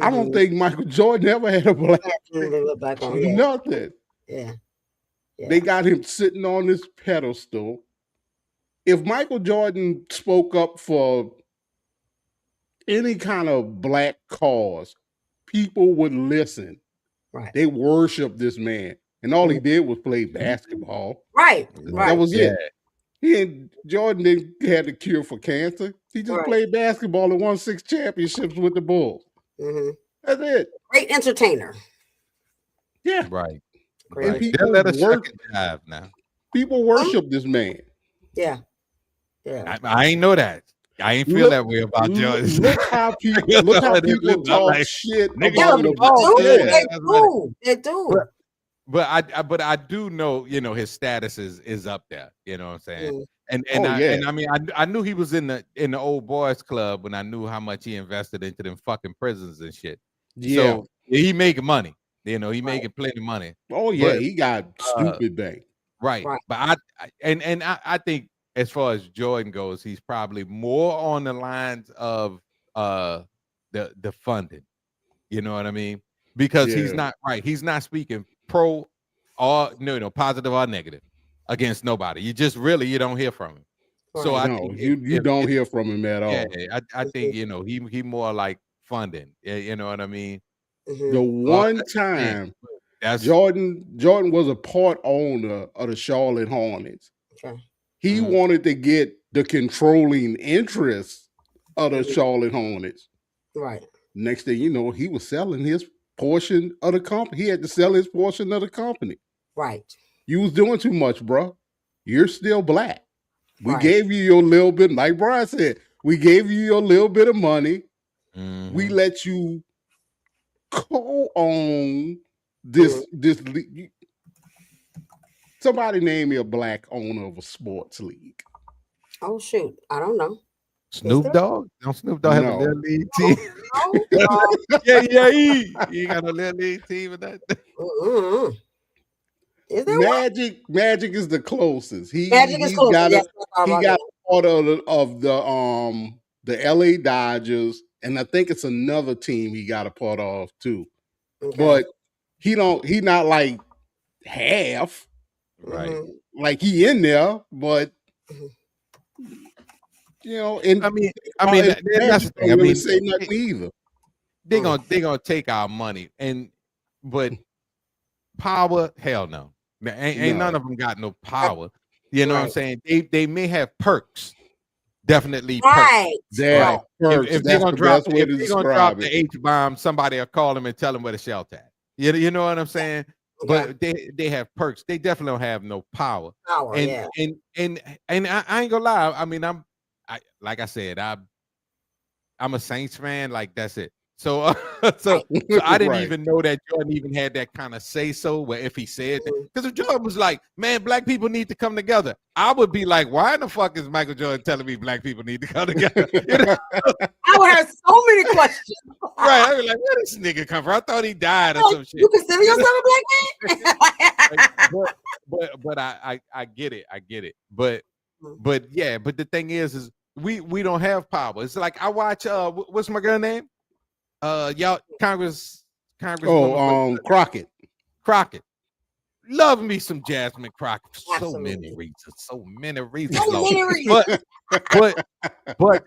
I don't think Michael Jordan ever had a black nothing. Yeah. They got him sitting on this pedestal. If Michael Jordan spoke up for any kind of black cause, people would listen. Right. They worship this man. And all he did was play basketball. Right. That was it. Jordan didn't have the cure for cancer. He just played basketball and won 6 championships with the Bulls. That's it. Great entertainer. Yeah. Right. And people now. People worship this man. Yeah. I ain't know that. I ain't feel that way about Jordan. Look how people talk shit about him. They do. But I do know, you know, his status is up there. You know what I'm saying? And I mean I knew he was in the old boys club when I knew how much he invested into them fucking prisons and shit. Yeah. So he making money. You know, he making plenty of money. Oh yeah, he got stupid bank. Right. But I think as far as Jordan goes, he's probably more on the lines of the funding. You know what I mean? Because he's not right. He's not speaking pro or positive or negative against nobody. You don't hear from him. Right. So I think you don't hear from him at all. Yeah, I think he more like funding. You know what I mean? The one time Jordan was a part owner of the Charlotte Hornets. Okay. He wanted to get the controlling interest of the Charlotte Hornets. Right. Next thing you know, he was selling his portion of the company. He had to sell his portion of the company. Right. You was doing too much, bro. You're still black. We gave you your little bit, like Brian said, we gave you your little bit of money. Mm-hmm. We let you co-own this. Somebody name me a black owner of a sports league. Oh shoot, I don't know. Snoop Dogg? Don't Snoop Dogg have a little league team? Yeah, he got a little league team with that. Is there Magic is the closest. Magic is closest. He got part of the LA Dodgers, and I think it's another team he got a part of too. Okay. But he not like half. Right. Like he in there, but and I mean that's the thing. I mean, say nothing either. They gonna take our money, but power, hell no. Ain't none of them got no power. You know what I'm saying? They may have perks. Definitely perks. Yeah, perks. If they're gonna drop the H-bomb, somebody will call them and tell them where the shelter at. You know what I'm saying? But they have perks. They definitely don't have no power. And I ain't gonna lie. I mean, like I said, I'm a Saints fan. Like that's it. So I didn't even know that Jordan even had that kind of say so. Where if he said that, because if Jordan was like, "Man, black people need to come together," I would be like, "Why in the fuck is Michael Jordan telling me black people need to come together?" I would have so many questions. Right? I was like, "Where this nigga come from? I thought he died or some shit." You consider yourself a black man? but I get it. I get it. But yeah. But the thing is we don't have power. It's like I watch. What's my girl name? Y'all, Congress. Crockett. Love me some Jasmine Crockett for so many reasons. But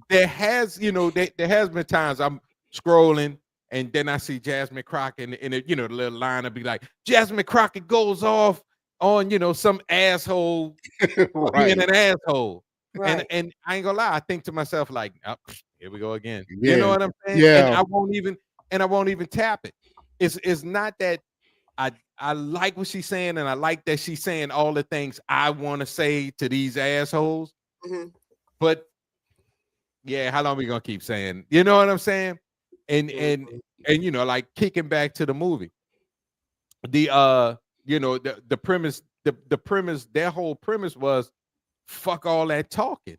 there has, there has been times I'm scrolling and then I see Jasmine Crockett and the little line will be like, Jasmine Crockett goes off on, some asshole being an asshole. Right. And I ain't gonna lie, I think to myself like, oh, here we go again. Yeah. You know what I'm saying? Yeah. And I won't even tap it. It's not that I like what she's saying, and I like that she's saying all the things I want to say to these assholes. Mm-hmm. But yeah, how long are we gonna keep saying? You know what I'm saying? And like kicking back to the movie. The premise, their whole premise was fuck all that talking.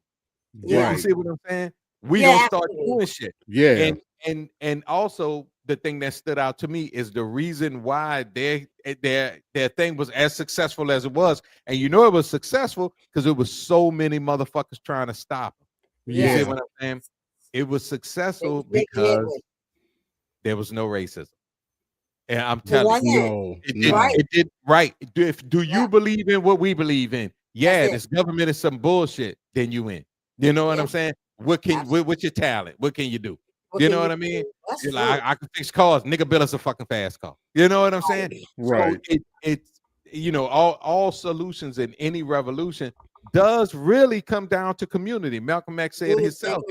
Yeah, you see what I'm saying? We don't start doing shit. Yeah. And also the thing that stood out to me is the reason why their thing was as successful as it was. And it was successful because it was so many motherfuckers trying to stop them. You see what I'm saying? It was successful because there was no racism. And I'm telling you, it did right. Do you believe in what we believe in? Yeah, this government is some bullshit. Then you in. You know what I'm saying? What's your talent? What can you do? You know what I mean? You're like, I can fix cars. Nigga, build us a fucking fast car. You know what I'm saying? Right. So it's all solutions in any revolution does really come down to community. Malcolm X said himself,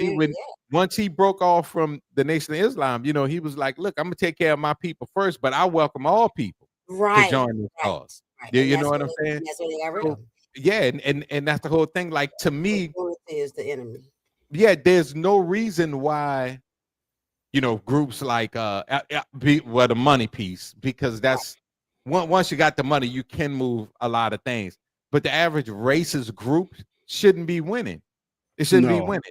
once he broke off from the Nation of Islam, he was like, look, I'm gonna take care of my people first, but I welcome all people to join this cause. Right. You know what I'm saying? That's what they got rid of. Yeah, and that's the whole thing. Like to me, is the enemy. Yeah, there's no reason why, groups like the money piece, because that's once you got the money, you can move a lot of things. But the average racist group shouldn't be winning. It shouldn't be winning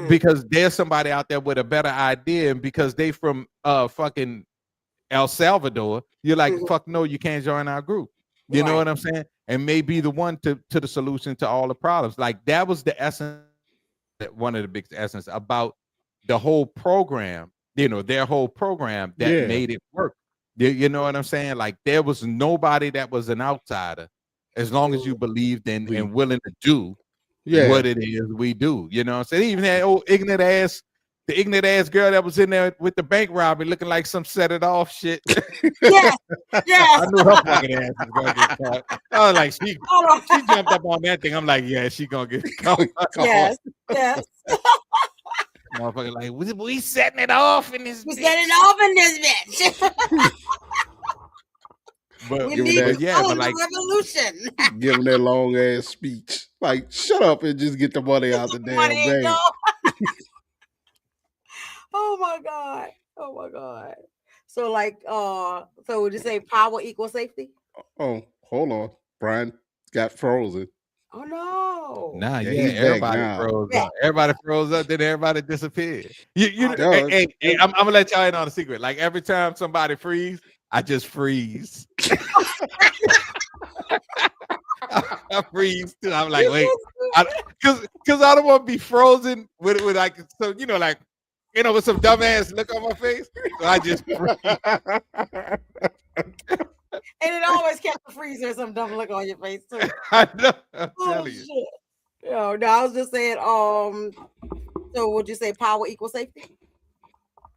because there's somebody out there with a better idea, and because they from fucking El Salvador, you're like, fuck no, you can't join our group. You know what I'm saying? And may be the one to the solution to all the problems. Like that was the essence, one of the big essence about the whole program, their whole program that made it work. You know what I'm saying? Like there was nobody that was an outsider as long as you believed in and willing to do what it is we do. You know what I'm saying? Even that old ignorant ass girl that was in there with the bank robbery looking like some set it off shit. Yes. I knew her fucking ass was gonna get caught. I was like, she jumped up on that thing. I'm like, yeah, she gonna get caught. Yes. Motherfucker, like, we setting it off in this. We setting it off in this bitch. But we need but like revolution. Give him that long ass speech. Like, shut up and just get the money out the damn bank. Oh my God. So like so would you say power equals safety? Oh, hold on. Brian got frozen. Oh no. Nah, everybody froze up. Everybody froze up, then everybody disappeared. Hey, I'm gonna let y'all in on a secret. Like every time somebody freeze, I just freeze. I freeze too. I'm like, wait, because I don't want to be frozen with like so like with some dumbass look on my face. So I just freeze. And it always kept the freezer some dumb look on your face too. I know. I'm telling you. Shit. No, I was just saying. So would you say power equals safety?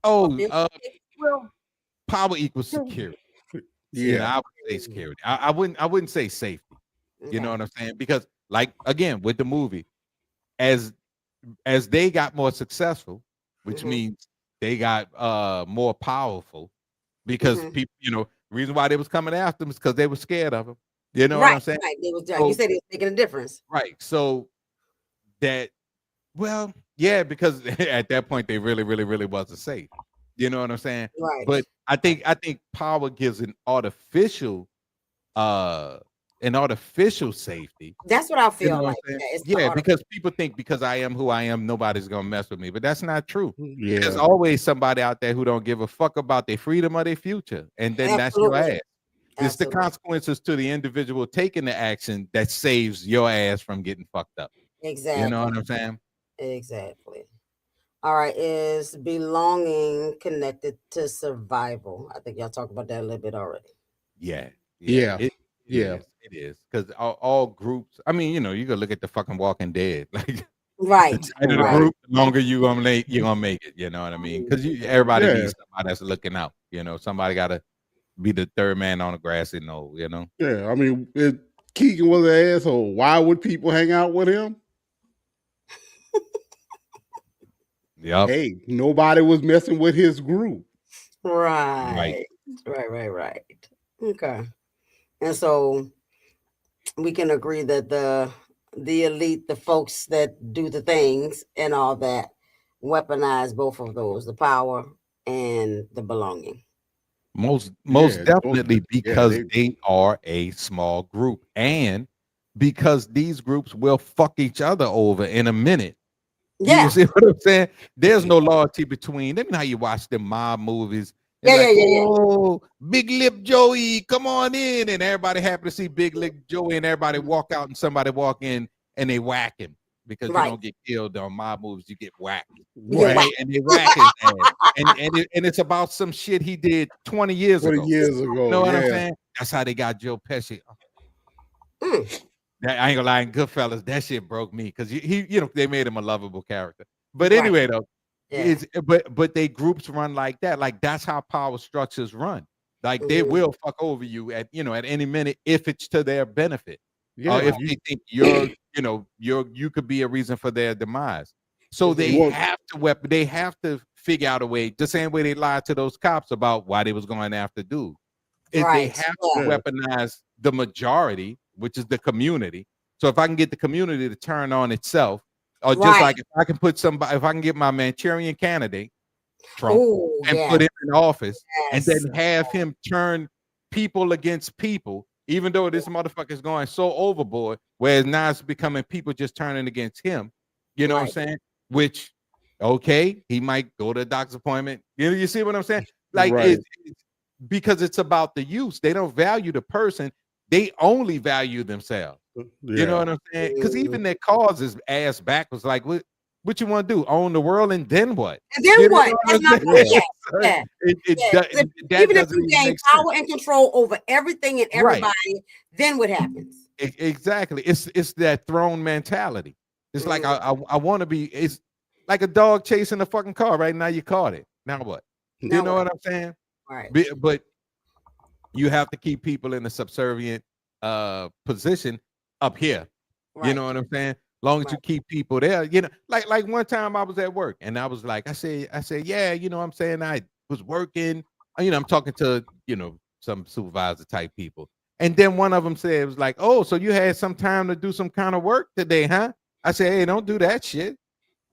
Oh, well, power equals security. I would say security. I wouldn't say safety. Okay. You know what I'm saying? Because, like again, with the movie, as they got more successful, which means they got more powerful, because people, reason why they was coming after them is because they were scared of him. You know what I'm saying? Right. You said he was making a difference. Right. So that, well, yeah, because at that point they really, really, really wasn't safe. You know what I'm saying? Right. But I think power gives an artificial safety. That's what I feel like. Because people think because I am who I am, nobody's gonna mess with me. But that's not true. Yeah. There's always somebody out there who don't give a fuck about their freedom or their future. And then that's your ass. It's the consequences to the individual taking the action that saves your ass from getting fucked up. Exactly. You know what I'm saying? Exactly. All right. Is belonging connected to survival? I think y'all talked about that a little bit already. Yeah. It is. Because all groups, I mean, you can look at the fucking Walking Dead. Like, right. The group, the longer you're gonna make it. You know what I mean? Because everybody needs somebody that's looking out. Somebody got to be the third man on the grassy knoll. Yeah, I mean, if Keegan was an asshole, why would people hang out with him? Yep. Hey, nobody was messing with his group. Right. Okay. And so we can agree that the elite, the folks that do the things and all that, weaponize both of those, the power and the belonging. Most definitely, because they are a small group, and because these groups will fuck each other over in a minute. Yeah. You see what I'm saying? There's no loyalty between them. How you watch them mob movies. Yeah. Oh, Big Lip Joey, come on in. And everybody happy to see Big Lip Joey, and everybody walk out and somebody walk in and they whack him. Because you don't get killed on mob movies, you get whacked. Right? And they whack his ass. And it's about some shit he did 20 years ago. You know what I'm saying? That's how they got Joe Pesci. I ain't gonna lie, in Goodfellas, that shit broke me because he they made him a lovable character. But anyway, though, but they groups run like that. Like that's how power structures run. Like they will fuck over you at any minute if it's to their benefit. Yeah, if they think you could be a reason for their demise. So they have to figure out a way, the same way they lied to those cops about why they was going after dude. They have to weaponize the majority, which is the community. So if I can get the community to turn on itself, or just like if I can get my Manchurian candidate, Trump, put him in office, and then have him turn people against people, even though this motherfucker is going so overboard, whereas now it's becoming people just turning against him. You know what I'm saying? Which, he might go to a doctor's appointment. You see what I'm saying? Like, because it's about the use. They don't value the person. they only value themselves. You know what I'm saying? Because even their cause is ass backwards. Like, what you want to do? Own the world, and then what? And then what? That's not yeah. Even if you gain power and control over everything and everybody, then what happens? Exactly. It's that throne mentality. It's like I want to be. It's like a dog chasing a fucking car. Right now, you caught it. Now what? You know what I'm saying? Right. But you have to keep people in a subservient position up here. Right. You know what I'm saying? Long as you keep people there, you know, like one time I was at work and I was like, I said, yeah, you know what I'm saying? I was working, you know, I'm talking to, you know, some supervisor type people. And then one of them said, it was like, oh, so you had some time to do some kind of work today, huh? I said, hey, don't do that shit.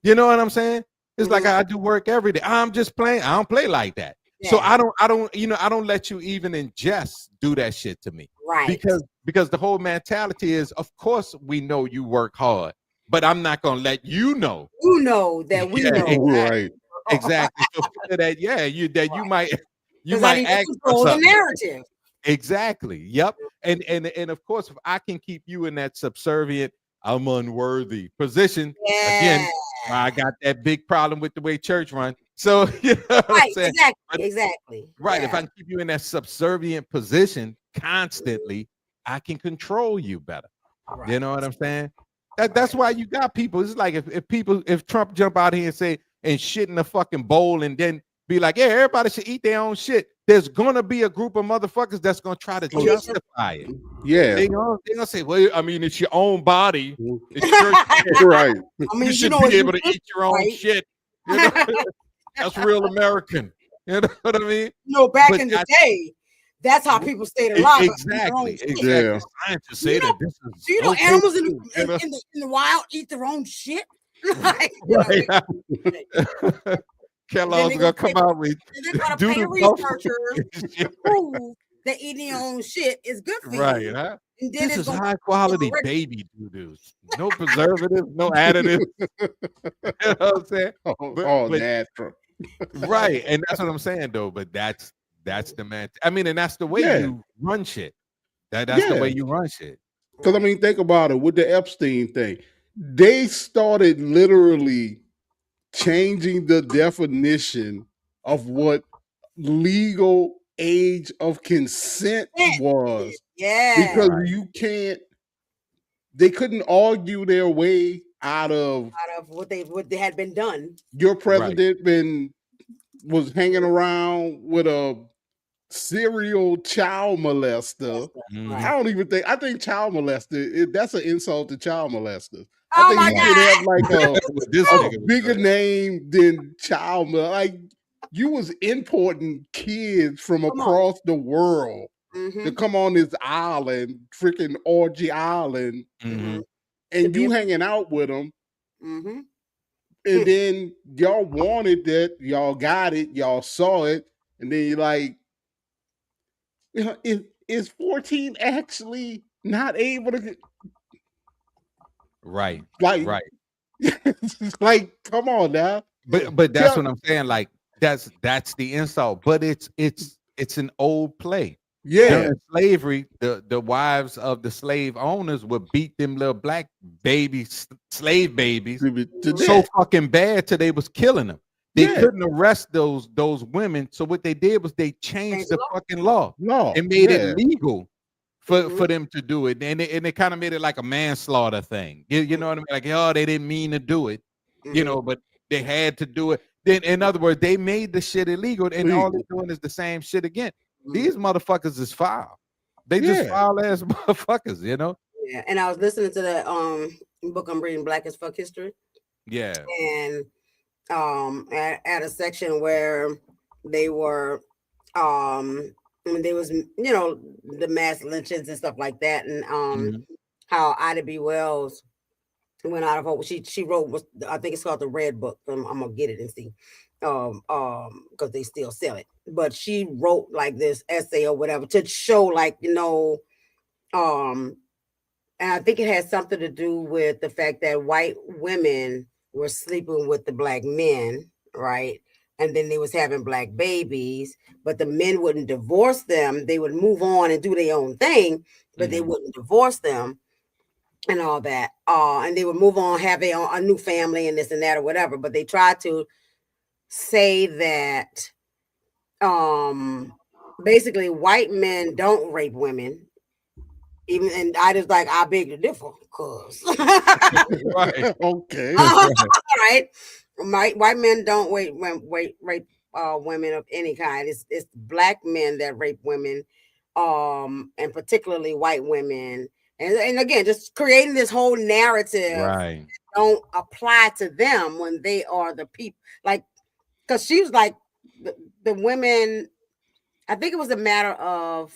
You know what I'm saying? It's like I do work every day. I'm just playing. I don't play like that. Yeah. So I don't, you know, I don't let you even in jest do that shit to me. Right. Because the whole mentality is, of course, we know you work hard, but I'm not gonna let you know. You know that we know. Exactly. Right. Exactly. So that you might act control the narrative. Exactly. Yep. And of course, if I can keep you in that subservient, I'm unworthy position, again, I got that big problem with the way church run. So you know what I'm saying? Exactly. Right. Yeah. If I can keep you in that subservient position constantly, I can control you better. Right. You know what I'm saying? That's why you got people. It's like if Trump jump out here and say and shit in a fucking bowl and then be like, yeah, everybody should eat their own shit. There's gonna be a group of motherfuckers that's gonna try to justify it. Yeah, they're gonna say, well, I mean, it's your own body. It's your right. I mean, you should be able to eat your own shit. You know? That's real American. You know what I mean? You know, back in the day, that's how people stayed alive. Exactly. Yeah. Scientists say that this is. Do you know animals in the wild eat their own shit? Kellogg's gonna come out with researchers to prove that eating your own shit is good for you. Right, huh? And then this is high quality baby doo-doos. No preservatives, no additives. You know what I'm saying? All natural. Right. And that's what I'm saying though. But that's the man. I mean, and that's the way you run shit. That's the way you run shit. Because I mean, think about it with the Epstein thing. They started literally changing the definition of what legal age of consent was. Yeah. Because they couldn't argue their way out of what they had been done. Your president was hanging around with a serial child molester. I think child molester, that's an insult to child molesters. I think you should have like a bigger name than child molester. Like, you was importing kids from across the world to come on this island, freaking Orgy Island, and you hanging out with them. And then y'all wanted that, y'all got it, y'all saw it, and then you're like, you know, is 14 actually not able to? Right. Like, like, come on now. But that's what I'm saying. Like, that's the insult. But it's an old play. Yeah. During slavery, the wives of the slave owners would beat them little black babies, slave babies, so fucking bad till they was killing them. They couldn't arrest those women. So what they did was they changed the fucking law and made it legal for them to do it. And they kind of made it like a manslaughter thing. You know what I mean? Like, oh, they didn't mean to do it, you know, but they had to do it. Then, in other words, they made the shit illegal, and all they're doing is the same shit again. These motherfuckers is foul. They just foul ass motherfuckers, you know? Yeah. And I was listening to that book I'm reading, Black as Fuck History. Yeah. And at a section where they were there was, you know, the mass lynchings and stuff like that, and how Ida B. Wells went out of her. She wrote, I think it's called the Red Book. I'm gonna get it and see, because they still sell it. But she wrote like this essay or whatever to show, like, you know, and I think it has something to do with the fact that white women were sleeping with the black men, right? and then they was having black babies, but the men wouldn't divorce them. They would move on and do their own thing, but they wouldn't divorce them and all that. And they would move on, have a new family and this and that or whatever. But they tried to say that basically white men don't rape women. Even, and I just like, I beg to differ, cause right. Okay. Right. White men don't rape women of any kind. It's black men that rape women, and particularly white women. And again, just creating this whole narrative right. don't apply to them when they are the people. Like, because she was like the women. I think it was a matter of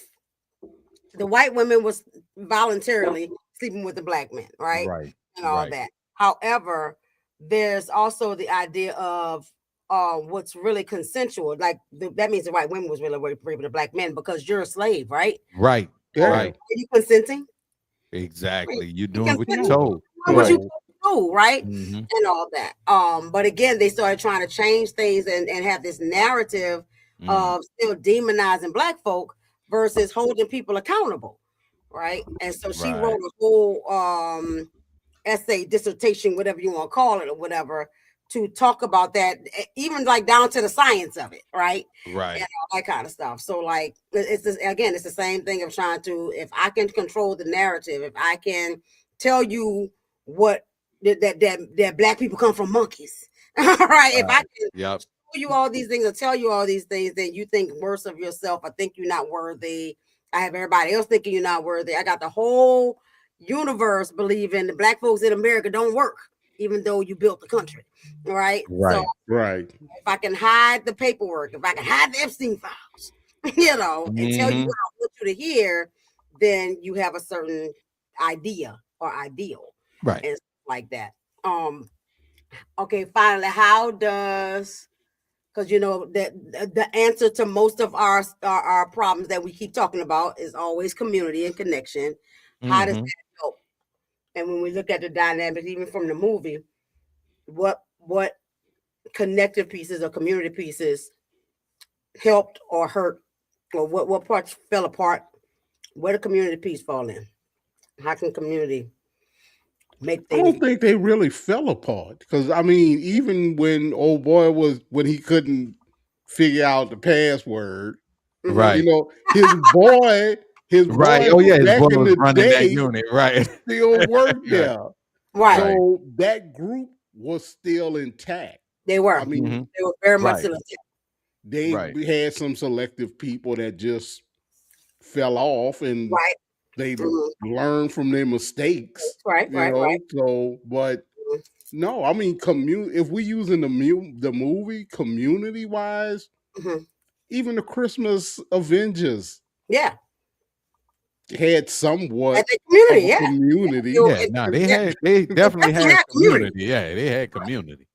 the white women was voluntarily sleeping with the black men, right? Right. And all that. However, there's also the idea of what's really consensual. Like that means the white women was really raping the black men because you're a slave, right? Right. Yeah. Right. Are you consenting? Exactly. You're doing what you're told. What you do, right? Mm-hmm. And all that. But again, they started trying to change things and have this narrative of still demonizing black folk versus holding people accountable, right? And so she wrote a whole essay, dissertation, whatever you want to call it or whatever, to talk about that, even like down to the science of it, right? Right. And all that kind of stuff. So like, it's this, again, it's the same thing of trying to, if I can control the narrative, if I can tell you what that black people come from monkeys, right? If I can show you all these things or tell you all these things, then you think worse of yourself. I think you're not worthy. I have everybody else thinking you're not worthy. I got the whole universe believing the black folks in America don't work, even though you built the country, right? Right. So, if I can hide the paperwork, if I can hide the Epstein files, you know, and tell you what I want you to hear, then you have a certain idea or ideal, right? And like that. Okay, finally, how does, because you know that the answer to most of our problems that we keep talking about is always community and connection. How does that help? And when we look at the dynamics, even from the movie, what connective pieces or community pieces helped or hurt, or what parts fell apart? Where the community piece fall in? How can community make things? I don't think they really fell apart, because I mean, even when old boy when he couldn't figure out the password, right? You know, his boy right. Oh yeah, his back boy in was the running day, that unit, right? Still worked there, right? So that group was still intact. They were. I mean, they were very much still intact. They had some selective people that just fell off, and they learn from their mistakes, right? So, but no, I mean, if we're using the movie community wise, even the Christmas Avengers, had somewhat community, No, they definitely had community. Yeah, they had community.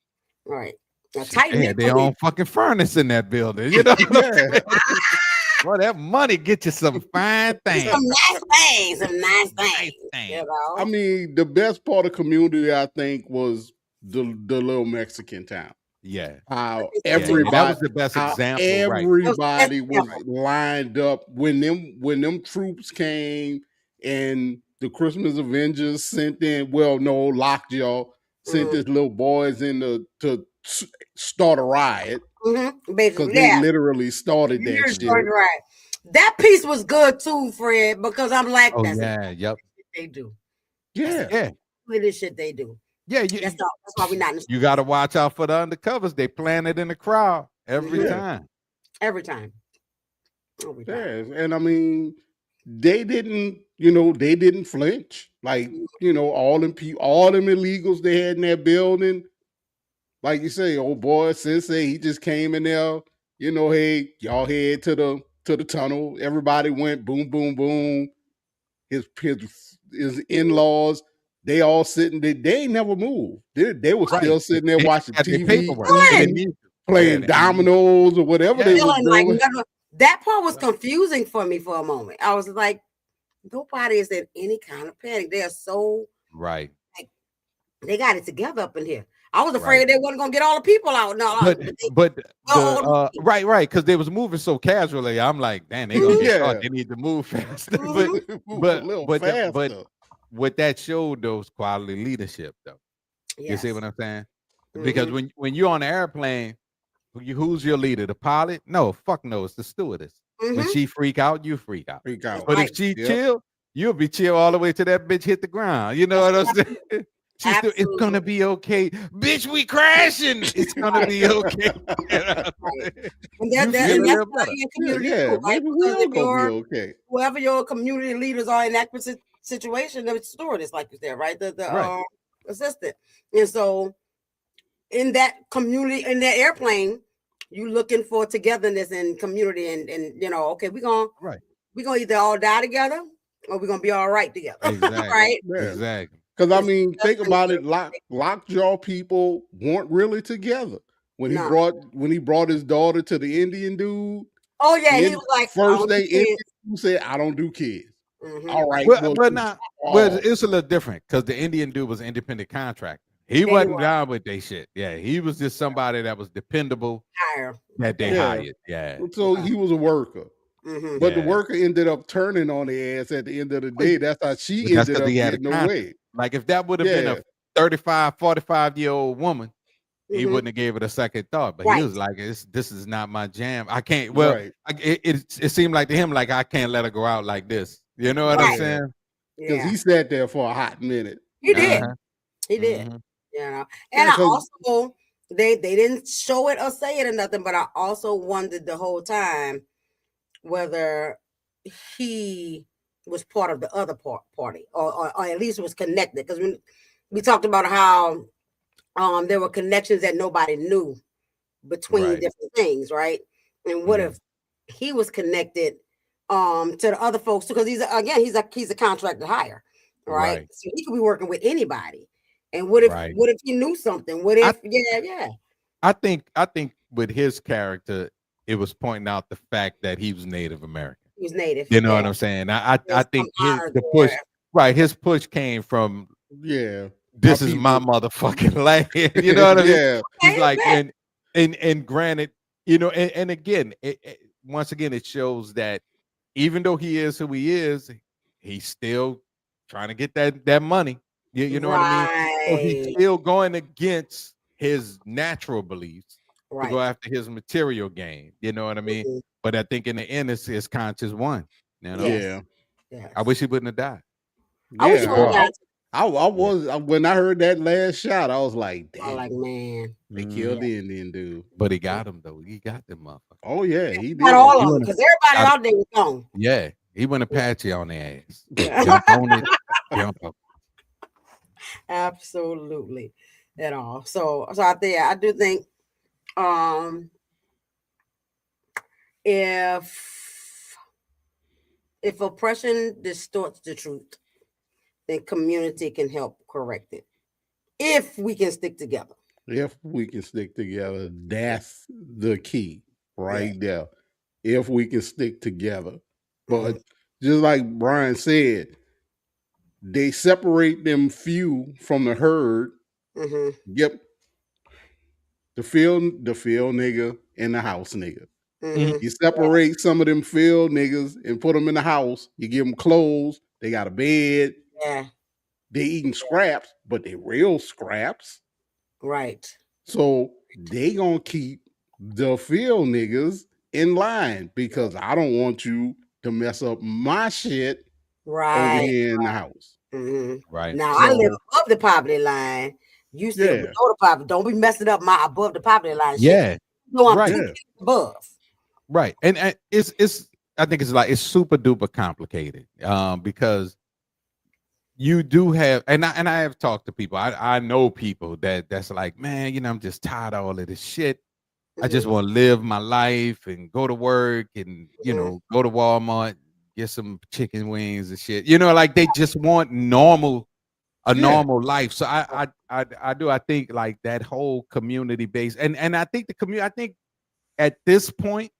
Right. They had their own fucking furnace in that building. You know. Well, that money get you some fine things. Some nice things. You know? I mean, the best part of community, I think, was the little Mexican town. Yeah. How everybody, that was the best example. Everybody was lined up when them troops came, and the Christmas Avengers sent in, Lockjaw sent his little boys in to start a riot. Because they literally started that shit. Right. That piece was good too, Fred, because I'm like, they do. Yeah. This shit they do. Yeah, that's why we're not. You got to watch out for the undercovers. They plant it in the crowd every time. Every time. Yes, and I mean, they didn't flinch. Like, all them illegals they had in that building. Like you say, old boy Sensei, he just came in there. Hey, y'all head to the tunnel. Everybody went boom, boom, boom. His in-laws, they all sitting there. They ain't never moved. They were still sitting there watching TV, playing dominoes or whatever they were doing. That part was confusing for me for a moment. I was like, nobody is in any kind of panic. They are so right. Like, they got it together up in here. I was afraid they wasn't gonna get all the people out. No, right, because they was moving so casually. I'm like, damn, they gonna get caught. They need to move faster. But what that showed those quality leadership, though. You see what I'm saying? Because when you're on the airplane, who's your leader? The pilot? No, fuck no, it's the stewardess. When she freak out, you freak out. But if she chill, you'll be chill all the way till that bitch hit the ground. You know what I'm saying? It's gonna be okay, bitch. We crashing. It's gonna be okay. And that's why in community too, right? Because whoever your community leaders are in that situation, the stewardess, like you said, right? The assistant, and so in that community, in that airplane, you looking for togetherness and community, and okay, we're gonna either all die together or we're gonna be all right together. Exactly. Right? Exactly. Because I mean, think about it. Lockjaw people weren't really together when he brought his daughter to the Indian dude. Oh yeah, he was like first day Indian dude said, "I don't do kids." All right, well, it's a little different because the Indian dude was an independent contractor. He wasn't down with their shit. Yeah, he was just somebody that was dependable that they hired. Yeah, so he was a worker. But the worker ended up turning on their ass at the end of the day. That's how she ended up getting away. Like if that would have been a 35, 45-year-old woman, he wouldn't have gave it a second thought. But he was like, this is not my jam. I can't. Well, it seemed like to him, like I can't let her go out like this. You know what I'm saying? Because he sat there for a hot minute. He did. He did. And I also they didn't show it or say it or nothing, but I also wondered the whole time whether he was part of the other party or at least was connected, because when we talked about how there were connections that nobody knew between different things, right? And what if he was connected to the other folks, because he's a contracted hire, right? So he could be working with anybody. And what if he knew something? What if I think with his character, it was pointing out the fact that he was Native American. He was Native. You know what I'm saying? I think his push came from this is my motherfucking land. You know what I mean? He's like, and granted, and again, once again, it shows that even though he is who he is, he's still trying to get that money. You know what I mean? So he's still going against his natural beliefs to go after his material gain. You know what I mean? But I think in the end, it's his conscience won. You know? I wish he wouldn't have died. I wish he would have died. I was when I heard that last shot, I was like, damn. Like, man. They killed the Indian dude. But he got him though. He got them motherfuckers. Oh yeah, he did. Got all of them, because everybody out there was gone. Yeah. He went Apache on their ass. Jump on it. Jump up. Absolutely. At all. So I do think if oppression distorts the truth, then community can help correct it. If we can stick together. If we can stick together, that's the key right there. If we can stick together. But just like Brian said, they separate them few from the herd. Yep. The field nigga and the house nigga. You separate some of them field niggas and put them in the house. You give them clothes. They got a bed. Yeah. They eating scraps, but they real scraps. Right. So they gonna keep the field niggas in line, because I don't want you to mess up my shit over here in the house. Right. Now I live above the poverty line. You still below the poverty. Don't be messing up my above the poverty line shit. Yeah. No, I'm above. Right. And it's I think it's super duper complicated. Because you do have, and I have talked to people. I know people that's like, man, I'm just tired of all of this shit. I just want to live my life and go to work and go to Walmart, get some chicken wings and shit. Like they just want a normal life. So I think like that whole community base, and I think I think at this point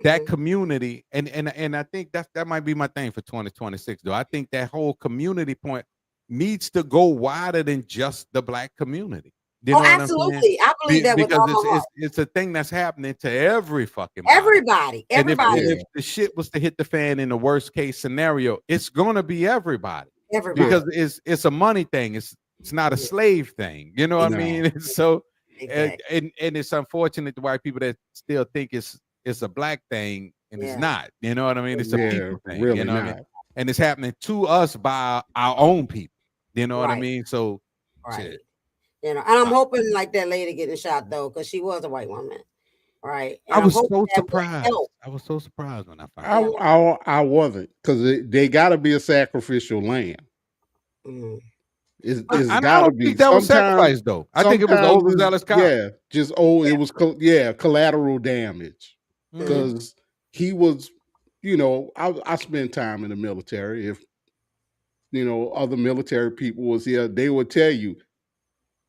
that community, and I think that might be my thing for 2026 though. I think that whole community point needs to go wider than just the Black community. You know absolutely. I believe that with all my heart. It's a thing that's happening to every fucking everybody. And if the shit was to hit the fan in the worst case scenario, it's gonna be everybody. Because it's a money thing. It's not a slave thing. You know what I mean? So and it's unfortunate the white people that still think it's a black thing and it's not. You know what I mean? It's a people thing. Really you know not. what I mean? And it's happening to us by our own people. You know what I mean? So shit. You know, and I'm hoping like that lady getting shot though, because she was a white woman, right? And I was so surprised. I was so surprised when I found out. I wasn't, because they got to be a sacrificial lamb. It's got to be. That was sacrificed though. I think it was overzealous cop. Yeah, just it was collateral damage, because he was. You know, I spent time in the military. If other military people was here, they would tell you.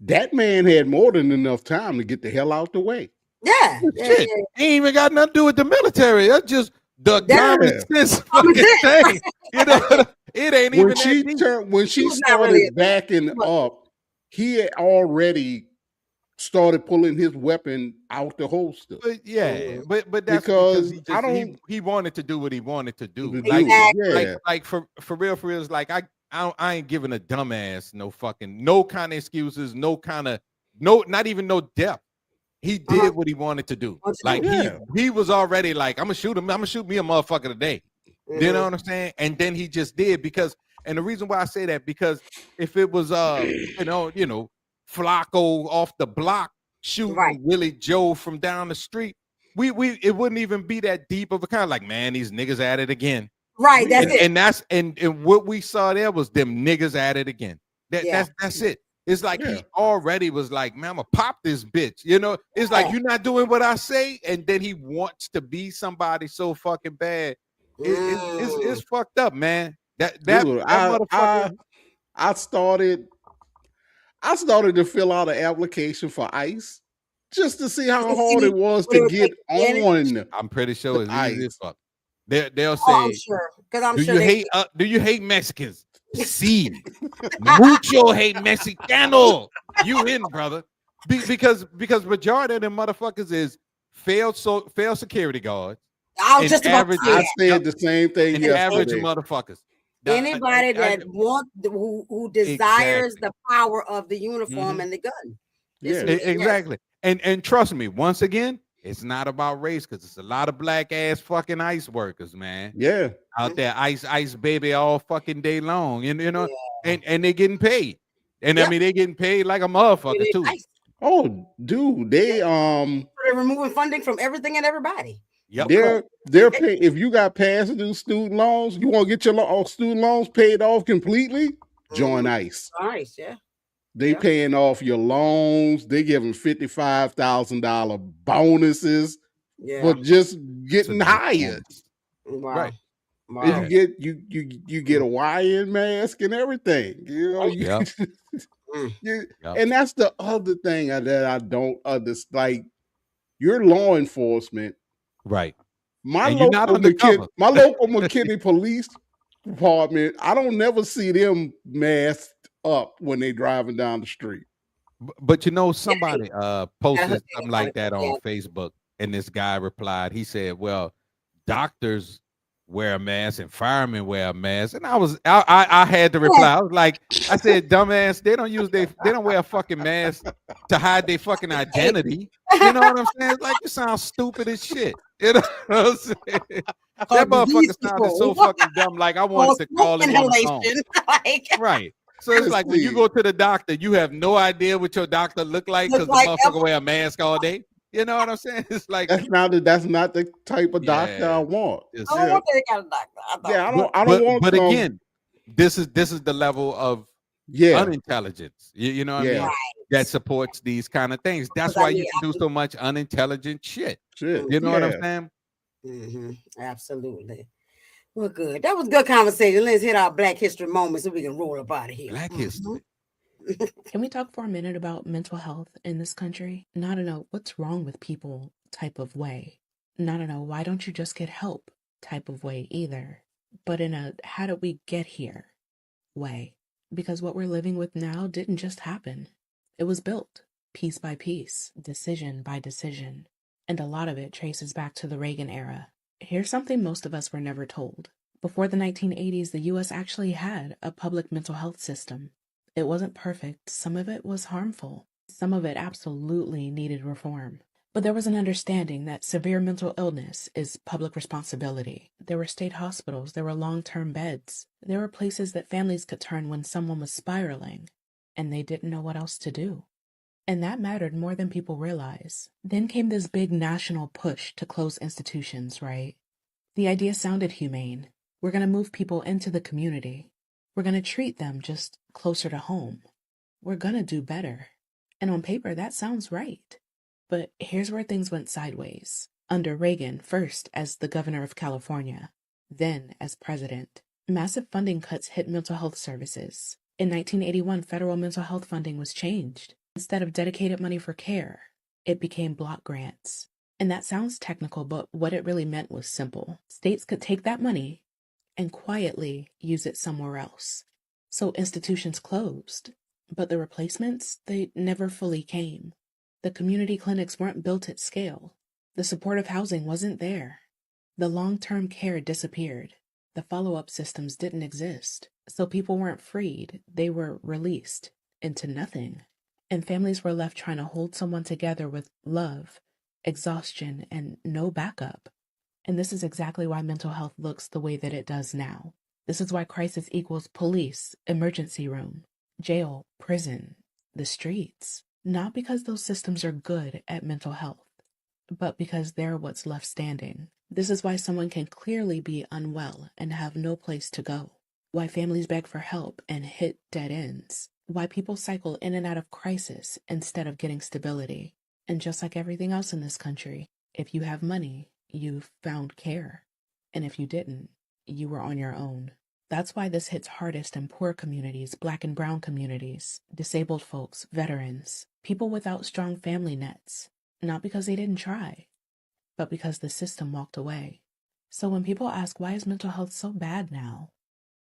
That man had more than enough time to get the hell out the way. Yeah. Shit. He ain't even got nothing to do with the military. That's just the common sense fucking thing. You know, it ain't even when she started backing up, he had already started pulling his weapon out the holster. But but that's because he wanted to do what he wanted to do. Like for real, it's like I ain't giving a dumbass no kind of excuses, not even no depth. He did what he wanted to do. Like he was already like, I'm gonna shoot him. I'm gonna shoot me a motherfucker today. You know what I'm saying? And then he just did and the reason why I say that, because if it was Flacco off the block shooting Willie Joe from down the street, it wouldn't even be that deep of a kind of like, man, these niggas at it again. Right, that's it. And that's and what we saw there was them niggas at it again. That's it. It's like he already was like, man, I'm gonna pop this bitch. You know, it's like you're not doing what I say, and then he wants to be somebody so fucking bad. It's fucked up, man. That motherfucker. I started to fill out an application for ICE just to see how hard it was to get on. I'm pretty sure it's easy as fuck. They'll say, I'm sure. Do you hate Mexicans? Sí. Mucho hate Mexicano. You in, brother. Because majority of them motherfuckers is failed security guards. I said the same thing. And average motherfuckers. Anybody who desires the power of the uniform and the gun. Exactly. And trust me, once again, it's not about race, because it's a lot of black ass fucking ICE workers, man. Yeah. Out there, ice baby all fucking day long. And and they're getting paid. And I mean they're getting paid like a motherfucker too. Oh, dude, they're removing funding from everything and everybody. Yep. They're paying. If you got past due student loans, you want to get your student loans paid off completely, join ICE. ICE, yeah. They paying off your loans. They giving $55,000 bonuses for just getting hired. Wow. And you get a YN mask and everything. You know, and that's the other thing that I don't understand. Like, you're law enforcement, right? My local McKinney Police Department, I don't never see them masked up when they driving down the street. But somebody posted something like that on Facebook, and this guy replied. He said, "Well, doctors wear a mask and firemen wear a mask," and I had to reply. I said, "Dumbass, they don't wear a fucking mask to hide their fucking identity." You know what I'm saying? It's like, you sound stupid as shit. You know what I'm saying? That motherfucker sounded so fucking dumb. Like, I wanted to call him on the phone. Right. So it's like, when you go to the doctor, you have no idea what your doctor look like because the motherfucker wear a mask all day. You know what I'm saying? It's like, that's not the type of doctor I want. I don't want that kind of doctor. I don't want. But again, this is the level of unintelligence. You know what I mean? Right. That supports these kind of things. That's why you can do so much unintelligent shit. You know what I'm saying? Mm-hmm. Absolutely. Well, good. That was good conversation. Let's hit our Black History moment so we can roll up out of here. Black History. Can we talk for a minute about mental health in this country? Not in a what's wrong with people type of way. Not in a why don't you just get help type of way either. But in a how did we get here way. Because what we're living with now didn't just happen. It was built. piece by piece, decision by decision. And a lot of it traces back to the Reagan era. Here's something most of us were never told. Before the 1980s, the U.S. actually had a public mental health system. It wasn't perfect. Some of it was harmful. Some of it absolutely needed reform. But there was an understanding that severe mental illness is public responsibility. There were state hospitals. There were long-term beds. There were places that families could turn when someone was spiraling, and they didn't know what else to do. And that mattered more than people realize. Then came this big national push to close institutions, right? The idea sounded humane. We're going to move people into the community. We're going to treat them just closer to home. We're going to do better. And on paper, that sounds right. But here's where things went sideways. Under Reagan, first as the governor of California, then as president, massive funding cuts hit mental health services. In 1981, federal mental health funding was changed. Instead of dedicated money for care, it became block grants. And that sounds technical, but what it really meant was simple. States could take that money and quietly use it somewhere else. So institutions closed, but the replacements, they never fully came. The community clinics weren't built at scale. The supportive housing wasn't there. The long-term care disappeared. The follow-up systems didn't exist. So people weren't freed. They were released into nothing. And families were left trying to hold someone together with love, exhaustion, and no backup. And this is exactly why mental health looks the way that it does now. This is why crisis equals police, emergency room, jail, prison, the streets. Not because those systems are good at mental health, but because they're what's left standing. This is why someone can clearly be unwell and have no place to go. Why families beg for help and hit dead ends. Why people cycle in and out of crisis instead of getting stability. And just like everything else in this country, if you have money, you've found care. And if you didn't, you were on your own. That's why this hits hardest in poor communities, Black and brown communities, disabled folks, veterans, people without strong family nets. Not because they didn't try, but because the system walked away. So when people ask, why is mental health so bad now?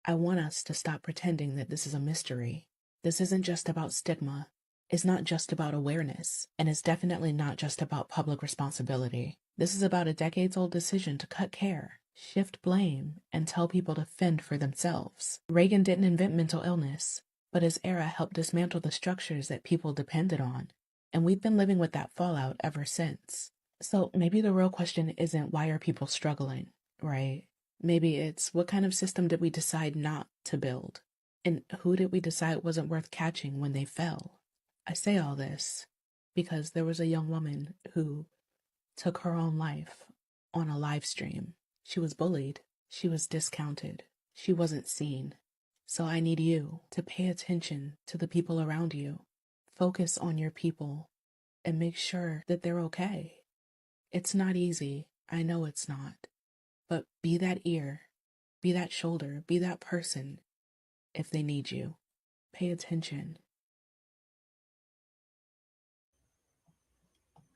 I want us to stop pretending that this is a mystery. This isn't just about stigma. It's not just about awareness. And it's definitely not just about public responsibility. This is about a decades-old decision to cut care, shift blame, and tell people to fend for themselves. Reagan didn't invent mental illness, but his era helped dismantle the structures that people depended on. And we've been living with that fallout ever since. So maybe the real question isn't why are people struggling, right? Maybe it's what kind of system did we decide not to build? And who did we decide wasn't worth catching when they fell? I say all this because there was a young woman who took her own life on a live stream. She was bullied. She was discounted. She wasn't seen. So I need you to pay attention to the people around you. Focus on your people and make sure that they're okay. It's not easy. I know it's not. But be that ear, be that shoulder, be that person if they need you. Pay attention.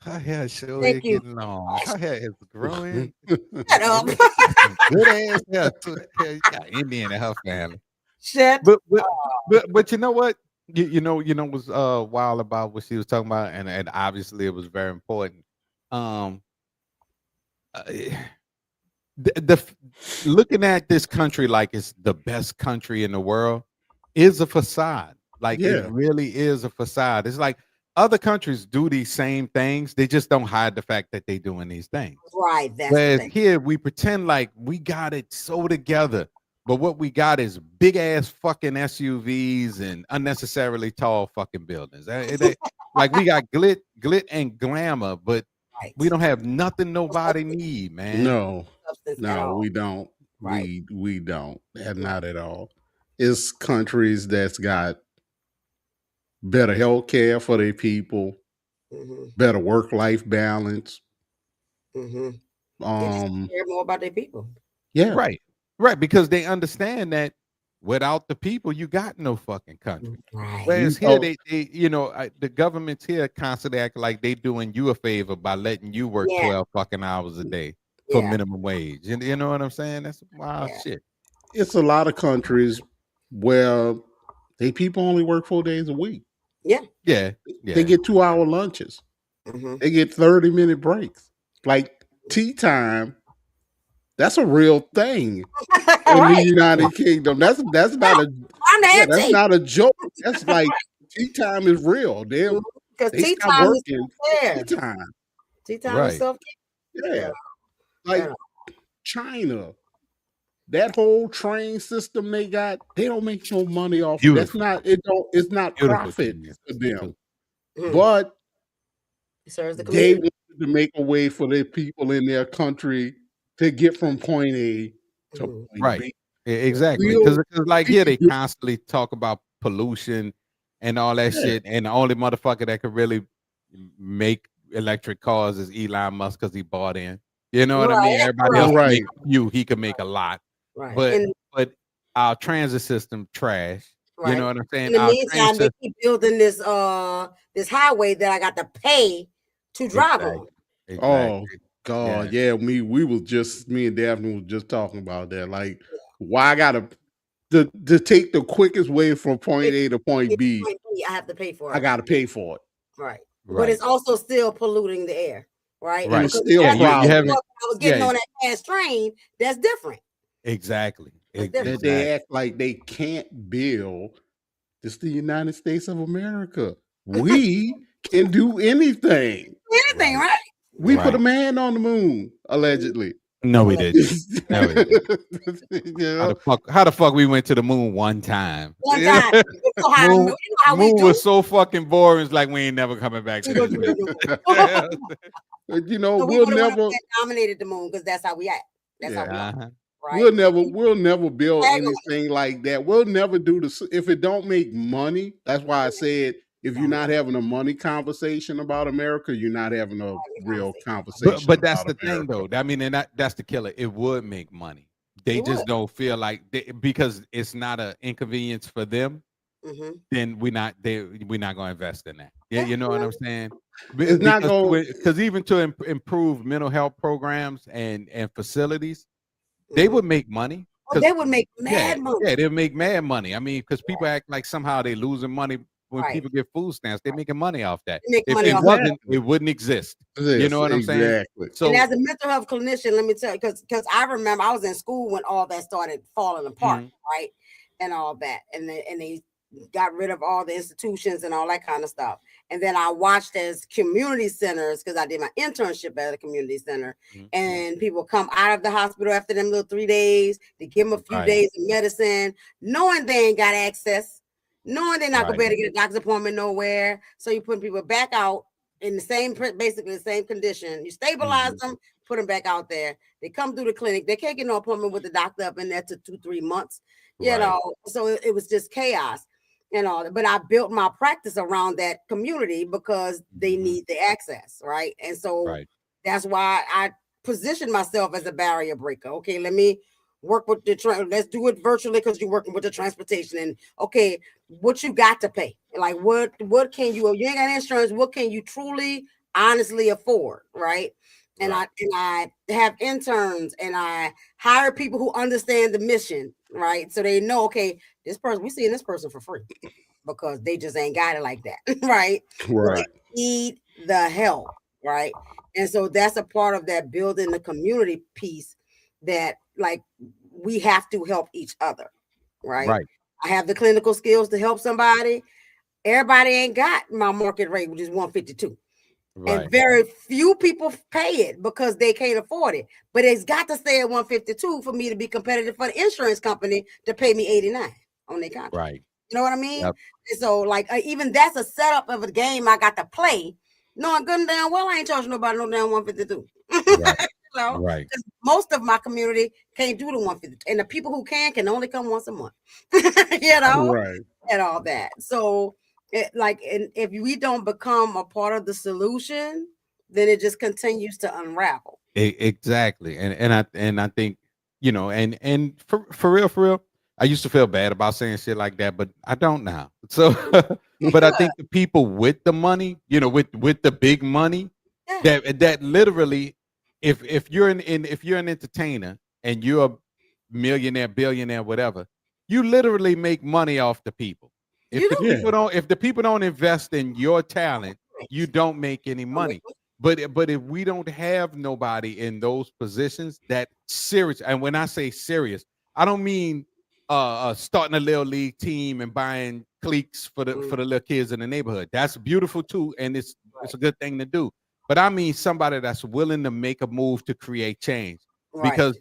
Her hair sure is getting long. Her hair is growing. Shut up. Good ass hair too. You got Indian in her family. Shit. But you know what? You know was wild about what she was talking about, and obviously it was very important. The looking at this country like it's the best country in the world is a facade. Like it really is a facade. It's like other countries do these same things. They just don't hide the fact that they're doing these things. Right. That's Whereas here we pretend like we got it so together. But what we got is big ass fucking SUVs and unnecessarily tall fucking buildings. Like we got glit and glamour, but we don't have nothing nobody need, man. No, we don't. Right. We don't. Not at all. It's countries that's got better health care for their people, better work-life balance. They care more about their people. Yeah. Right, because they understand that without the people, you got no fucking country. Right. Whereas here, they the governments here constantly act like they doing you a favor by letting you work 12 fucking hours a day for minimum wage. And you know what I'm saying? That's wild shit. It's a lot of countries where they people only work 4 days a week. Yeah. They get 2-hour lunches. They get 30-minute breaks. Like tea time. That's a real thing in the United Kingdom. That's not a joke. That's like tea time is real. They stop working. Tea time. Tea time is self-care. Yeah. Like China. That whole train system they got, they don't make no money off. That's not it's not profit for them. But they wanted to make a way for their people in their country to get from point A to point B. Exactly. Because like here they constantly talk about pollution and all that shit. And the only motherfucker that could really make electric cars is Elon Musk because he bought in. You know what I mean? Everybody else can make a few, he could make a lot. But our transit system trash. You know what I'm saying? In the meantime, they keep building this this highway that I got to pay to drive on. Oh God, me and Daphne was just talking about that. Like, why I gotta to take the quickest way from point A to point B, I have to pay for it. I gotta pay for it. Right. But it's also still polluting the air. Right. It's still I was getting on that fast train. That's different. Exactly. They act like they can't build. This is the United States of America. We can do anything. Anything, right? We put a man on the moon, allegedly. No, we didn't. No, we didn't. How the fuck we went to the moon one time? One time. Moon was so fucking boring. It's like we ain't never coming back to this. We'll never dominated the moon because that's how we act. That's how we act. Right. We'll never build anything like that. We'll never do this if it don't make money. That's why I said if you're not having a money conversation about America, you're not having a real conversation. But that's the thing, though. I mean, and that's the killer. It would make money. They just don't feel like because it's not an inconvenience for them. Then we're not gonna invest in that. Yeah, you know what I'm saying? It's not going because even to improve mental health programs and facilities. They would make money. They would make mad money. Yeah, they'll make mad money. I mean, because people act like somehow they're losing money when people get food stamps. They're making money off that. If it wasn't, it wouldn't exist. You know what I'm saying? So, and as a mental health clinician, let me tell you, because I remember I was in school when all that started falling apart, right? And all that. And they got rid of all the institutions and all that kind of stuff. And then I watched as community centers, because I did my internship at a community center, and people come out of the hospital after them little 3 days, they give them a few days of medicine, knowing they ain't got access, knowing they're not gonna be able to get a doctor's appointment nowhere. So you put people back out in basically the same condition. You stabilize them, put them back out there. They come through the clinic. They can't get no appointment with the doctor up in there to 2-3 months, you know. So it was just chaos. But I built my practice around that community because they need the access, right? And so that's why I position myself as a barrier breaker. Okay, let me work with let's do it virtually because you're working with the transportation. And okay, what you got to pay? Like what can you ain't got insurance, what can you truly honestly afford, right? And I have interns and I hire people who understand the mission, right? So they know, okay, we're seeing this person for free because they just ain't got it like that, right? Right. They need the help, right? And so that's a part of that building the community piece that like we have to help each other, right? I have the clinical skills to help somebody. Everybody ain't got my market rate, which is 152. And very few people pay it because they can't afford it. But it's got to stay at 152 for me to be competitive for the insurance company to pay me 89 on their contract. Right. You know what I mean? Yep. And so like even that's a setup of a game I got to play, knowing good and damn well I ain't charging nobody no damn 152. Right. Most of my community can't do the 152. And the people who can only come once a month. You know? Right. And all that. So and if we don't become a part of the solution, then it just continues to unravel. Exactly. And I think, and for real, I used to feel bad about saying shit like that, but I don't now. So, but I think the people with the money, with the big money, that literally, if you're an entertainer and you're a millionaire, billionaire, whatever, you literally make money off the people. If the people don't invest in your talent, you don't make any money. But if we don't have nobody in those positions that serious, and when I say serious, I don't mean starting a little league team and buying cliques for the little kids in the neighborhood. That's beautiful too, and it's a good thing to do. But I mean somebody that's willing to make a move to create change, because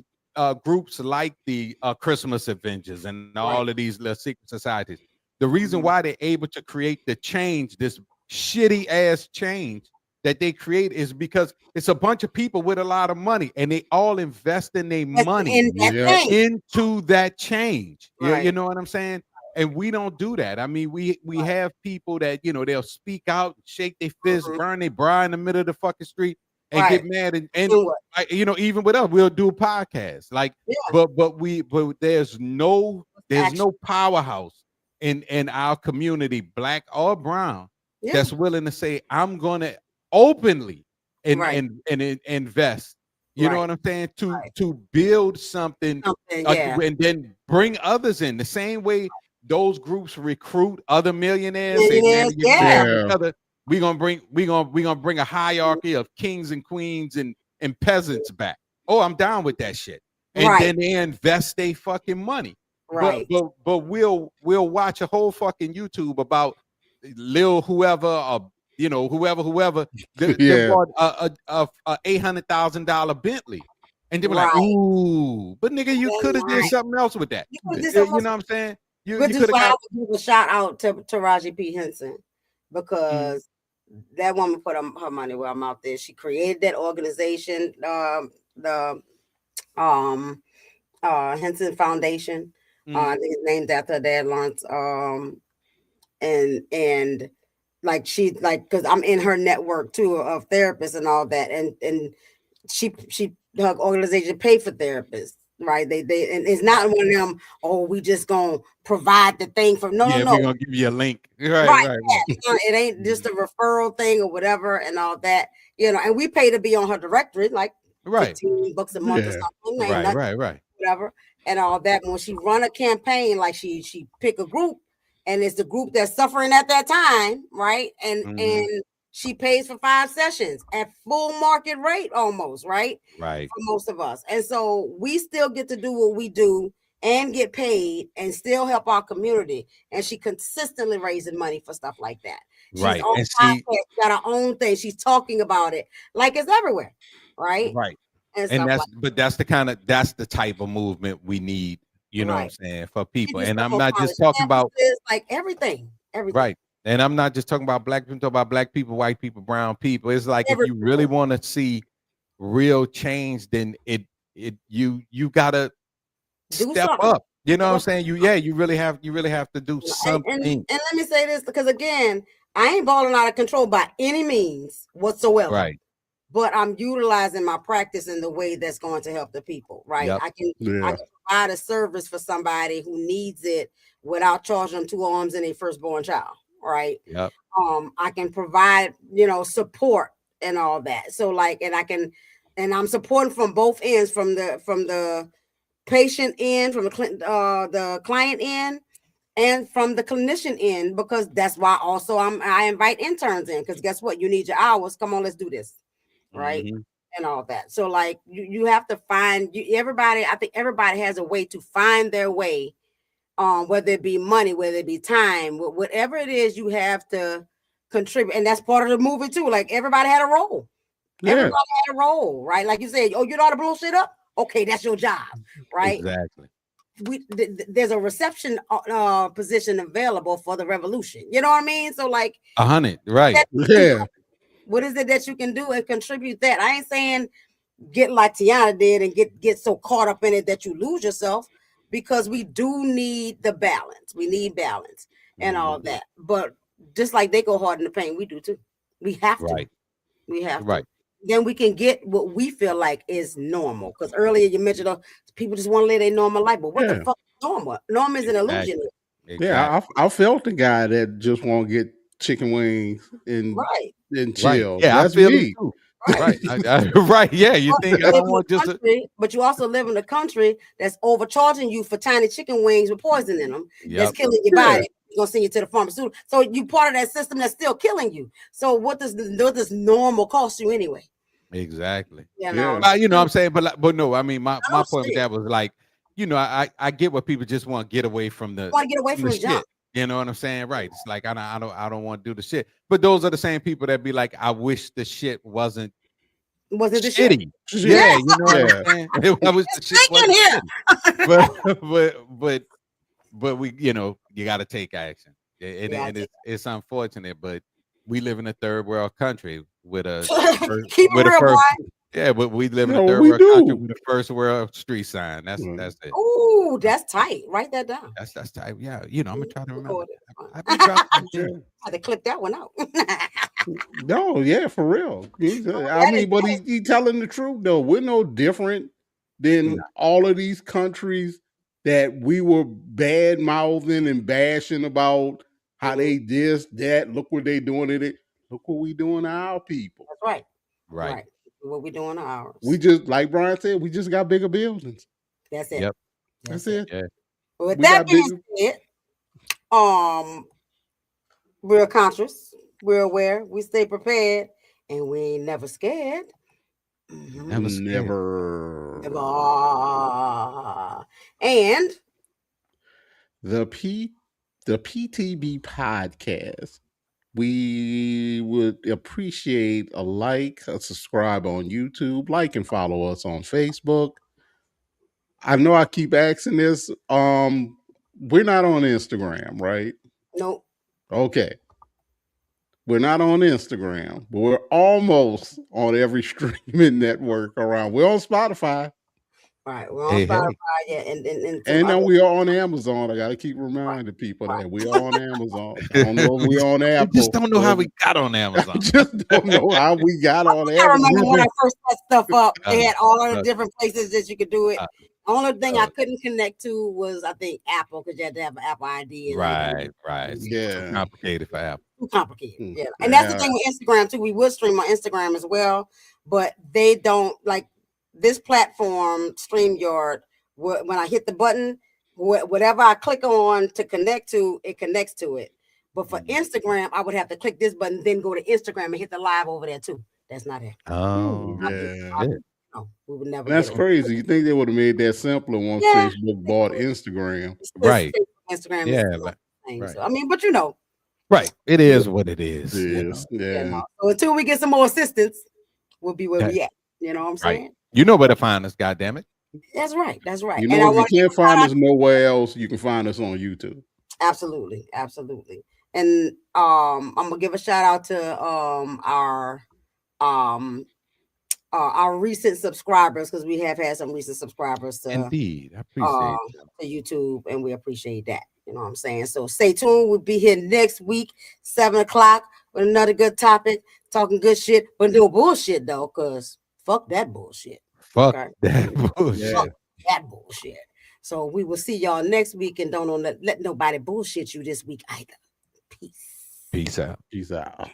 groups like the Christmas Avengers and all of these little secret societies, the reason why they're able to create the change, this shitty ass change that they create, is because it's a bunch of people with a lot of money, and they all invest in their money into that change. You know what I'm saying? And we don't do that. I mean, we have people that, you know, they'll speak out, shake their fist, burn their bra in the middle of the fucking street, and get mad. And you know, even with us, we'll do a podcast. Like, but there's no powerhouse in our community, black or brown, that's willing to say, I'm gonna openly and invest. You know what I'm saying? To build something, and then bring others in the same way those groups recruit other millionaires. We're gonna bring a hierarchy of kings and queens and peasants back. Oh, I'm down with that shit. And then they invest their fucking money. But we'll watch a whole fucking YouTube about Lil whoever, or you know, whoever they bought a $800,000 Bentley, and they were like, ooh, but nigga, you could have did something else with that. You know what I'm saying? You could have got a shout out to Taraji P. Henson, because that woman put her money where her mouth is. She created that organization, the Henson Foundation. I think it's named after her dad, Lawrence. And like she, like, because I'm in her network too of therapists and all that, and she her organization pay for therapists, right? They and it's not one of them, oh, we just gonna provide the thing for no. We're gonna give you a link, right. It ain't just a referral thing or whatever and all that, you know. And we pay to be on her directory, like $15 a month or something, right, whatever, and all that. When she run a campaign, like she pick a group, and it's the group that's suffering at that time, right? And she pays for 5 sessions at full market rate almost, right? Right. For most of us. And so we still get to do what we do and get paid and still help our community. And she consistently raising money for stuff like that. She's on podcast, got her own thing. She's talking about it like it's everywhere, right? Right. And that's the type of movement we need. You know what I'm saying, for people. And I'm not just talking about like everything. Right. And I'm not just talking about black people, I'm talking about black people, white people, brown people. It's like if you really want to see real change, then you gotta step up. You know what I'm saying? You really have to do something. And let me say this, because again, I ain't balling out of control by any means whatsoever. Right. But I'm utilizing my practice in the way that's going to help the people, right? I can provide a service for somebody who needs it without charging them 2 arms and a firstborn child, right? Yep. I can provide, support and all that. So and I'm supporting from both ends, from the patient end, from the client end, and from the clinician end, because that's why also I invite interns in, because guess what? You need your hours. Come on, let's do this. Right. And all that. So like you have to find everybody. I think everybody has a way to find their way, whether it be money, whether it be time, whatever it is, you have to contribute. And that's part of the movie too. Like everybody had a role. Everybody had a role, right? Like you said, oh, you know how to blow shit up? Okay, that's your job, right? Exactly. There's a reception position available for the revolution. You know what I mean? So like 100, right? What is it that you can do and contribute that? I ain't saying get like Tiana did and get so caught up in it that you lose yourself, because we do need the balance. We need balance and all that. But just like they go hard in the paint, we do too. We have to. We have to. Then we can get what we feel like is normal. Because earlier you mentioned people just want to live their normal life. But what the fuck is normal? Normal is an illusion. Exactly. Yeah, I felt the guy that just want to get chicken wings and chill. Yeah, that's I feel me. Too. Right. Yeah, you think I don't want just but you also live in a country that's overcharging you for tiny chicken wings with poison in them. That's killing your body. gonna send you to the pharmaceutical. So you part of that system that's still killing you. So what does normal cost you anyway? Exactly. You know, what I'm saying, but no, I mean, my point with that was like, I get what people just want to get away from the shit. Jump. You know what I'm saying? Right. It's like I don't want to do the shit. But those are the same people that be like, I wish the shit wasn't the shitty. shit? Yeah, you know what I'm saying? I wish the shit wasn't shitty. But we, you got to take action. And it's unfortunate, but we live in a third world country with a but we live in a third world country with a first world street sign. That's it. Oh, that's tight. Write that down. That's tight. Yeah, I'm gonna try to remember. I had to clip that one out. No, yeah, for real. I mean, but he telling the truth though. We're no different than all of these countries that we were bad mouthing and bashing about how they this, that. Look what they doing to it. Look what we doing to our people. That's right. Right. What we doing to ours. We just, like Brian said, we just got bigger buildings. That's it. Yep. That's it. Yeah. With that being said, we're conscious, we're aware, we stay prepared, and we ain't never scared. Never. And the PTB Podcast. We would appreciate a like, a subscribe on YouTube, like and follow us on Facebook. I know I keep asking this. We're not on Instagram, right? Nope. Okay. We're not on Instagram, but we're almost on every streaming network around. We're on Spotify. Right, we're on Spotify, and now we are on Amazon. I got to keep reminding people that we are on Amazon. I don't know if we're on Apple. I just don't know how we got on Amazon. I just don't know how we got on Amazon. I remember when I first set stuff up, they had all of the different places that you could do it. The only thing I couldn't connect to was, I think, Apple, because you had to have an Apple ID. Right. Yeah. Too complicated for Apple. Too complicated. Yeah. And that's the thing with Instagram, too. We would stream on Instagram as well, but they don't, like, this platform, StreamYard, when I hit the button, whatever I click on to connect to, it connects to it. But for Instagram, I would have to click this button, then go to Instagram and hit the live over there, too. That's not it. Oh, yeah. No, we would never. That's crazy. You think they would have made that simpler once Facebook bought Instagram? Right. Instagram. Right. So, I mean, but right. It is what it is. Yeah. So until we get some more assistance, we'll be where we at. You know what I'm saying? Right. You know where to find us, goddammit. That's right. You know, if you can't find us nowhere else, you can find us on YouTube. Absolutely. And I'm gonna give a shout out to our recent subscribers, because we have had some recent subscribers to Indeed. I appreciate to YouTube, and we appreciate that. You know what I'm saying? So stay tuned. We'll be here next week, 7:00, with another good topic, talking good shit, but no bullshit though, because fuck that bullshit. Fuck that bullshit. Fuck that bullshit. So we will see y'all next week, and don't let nobody bullshit you this week either. Peace. Peace out. Peace out.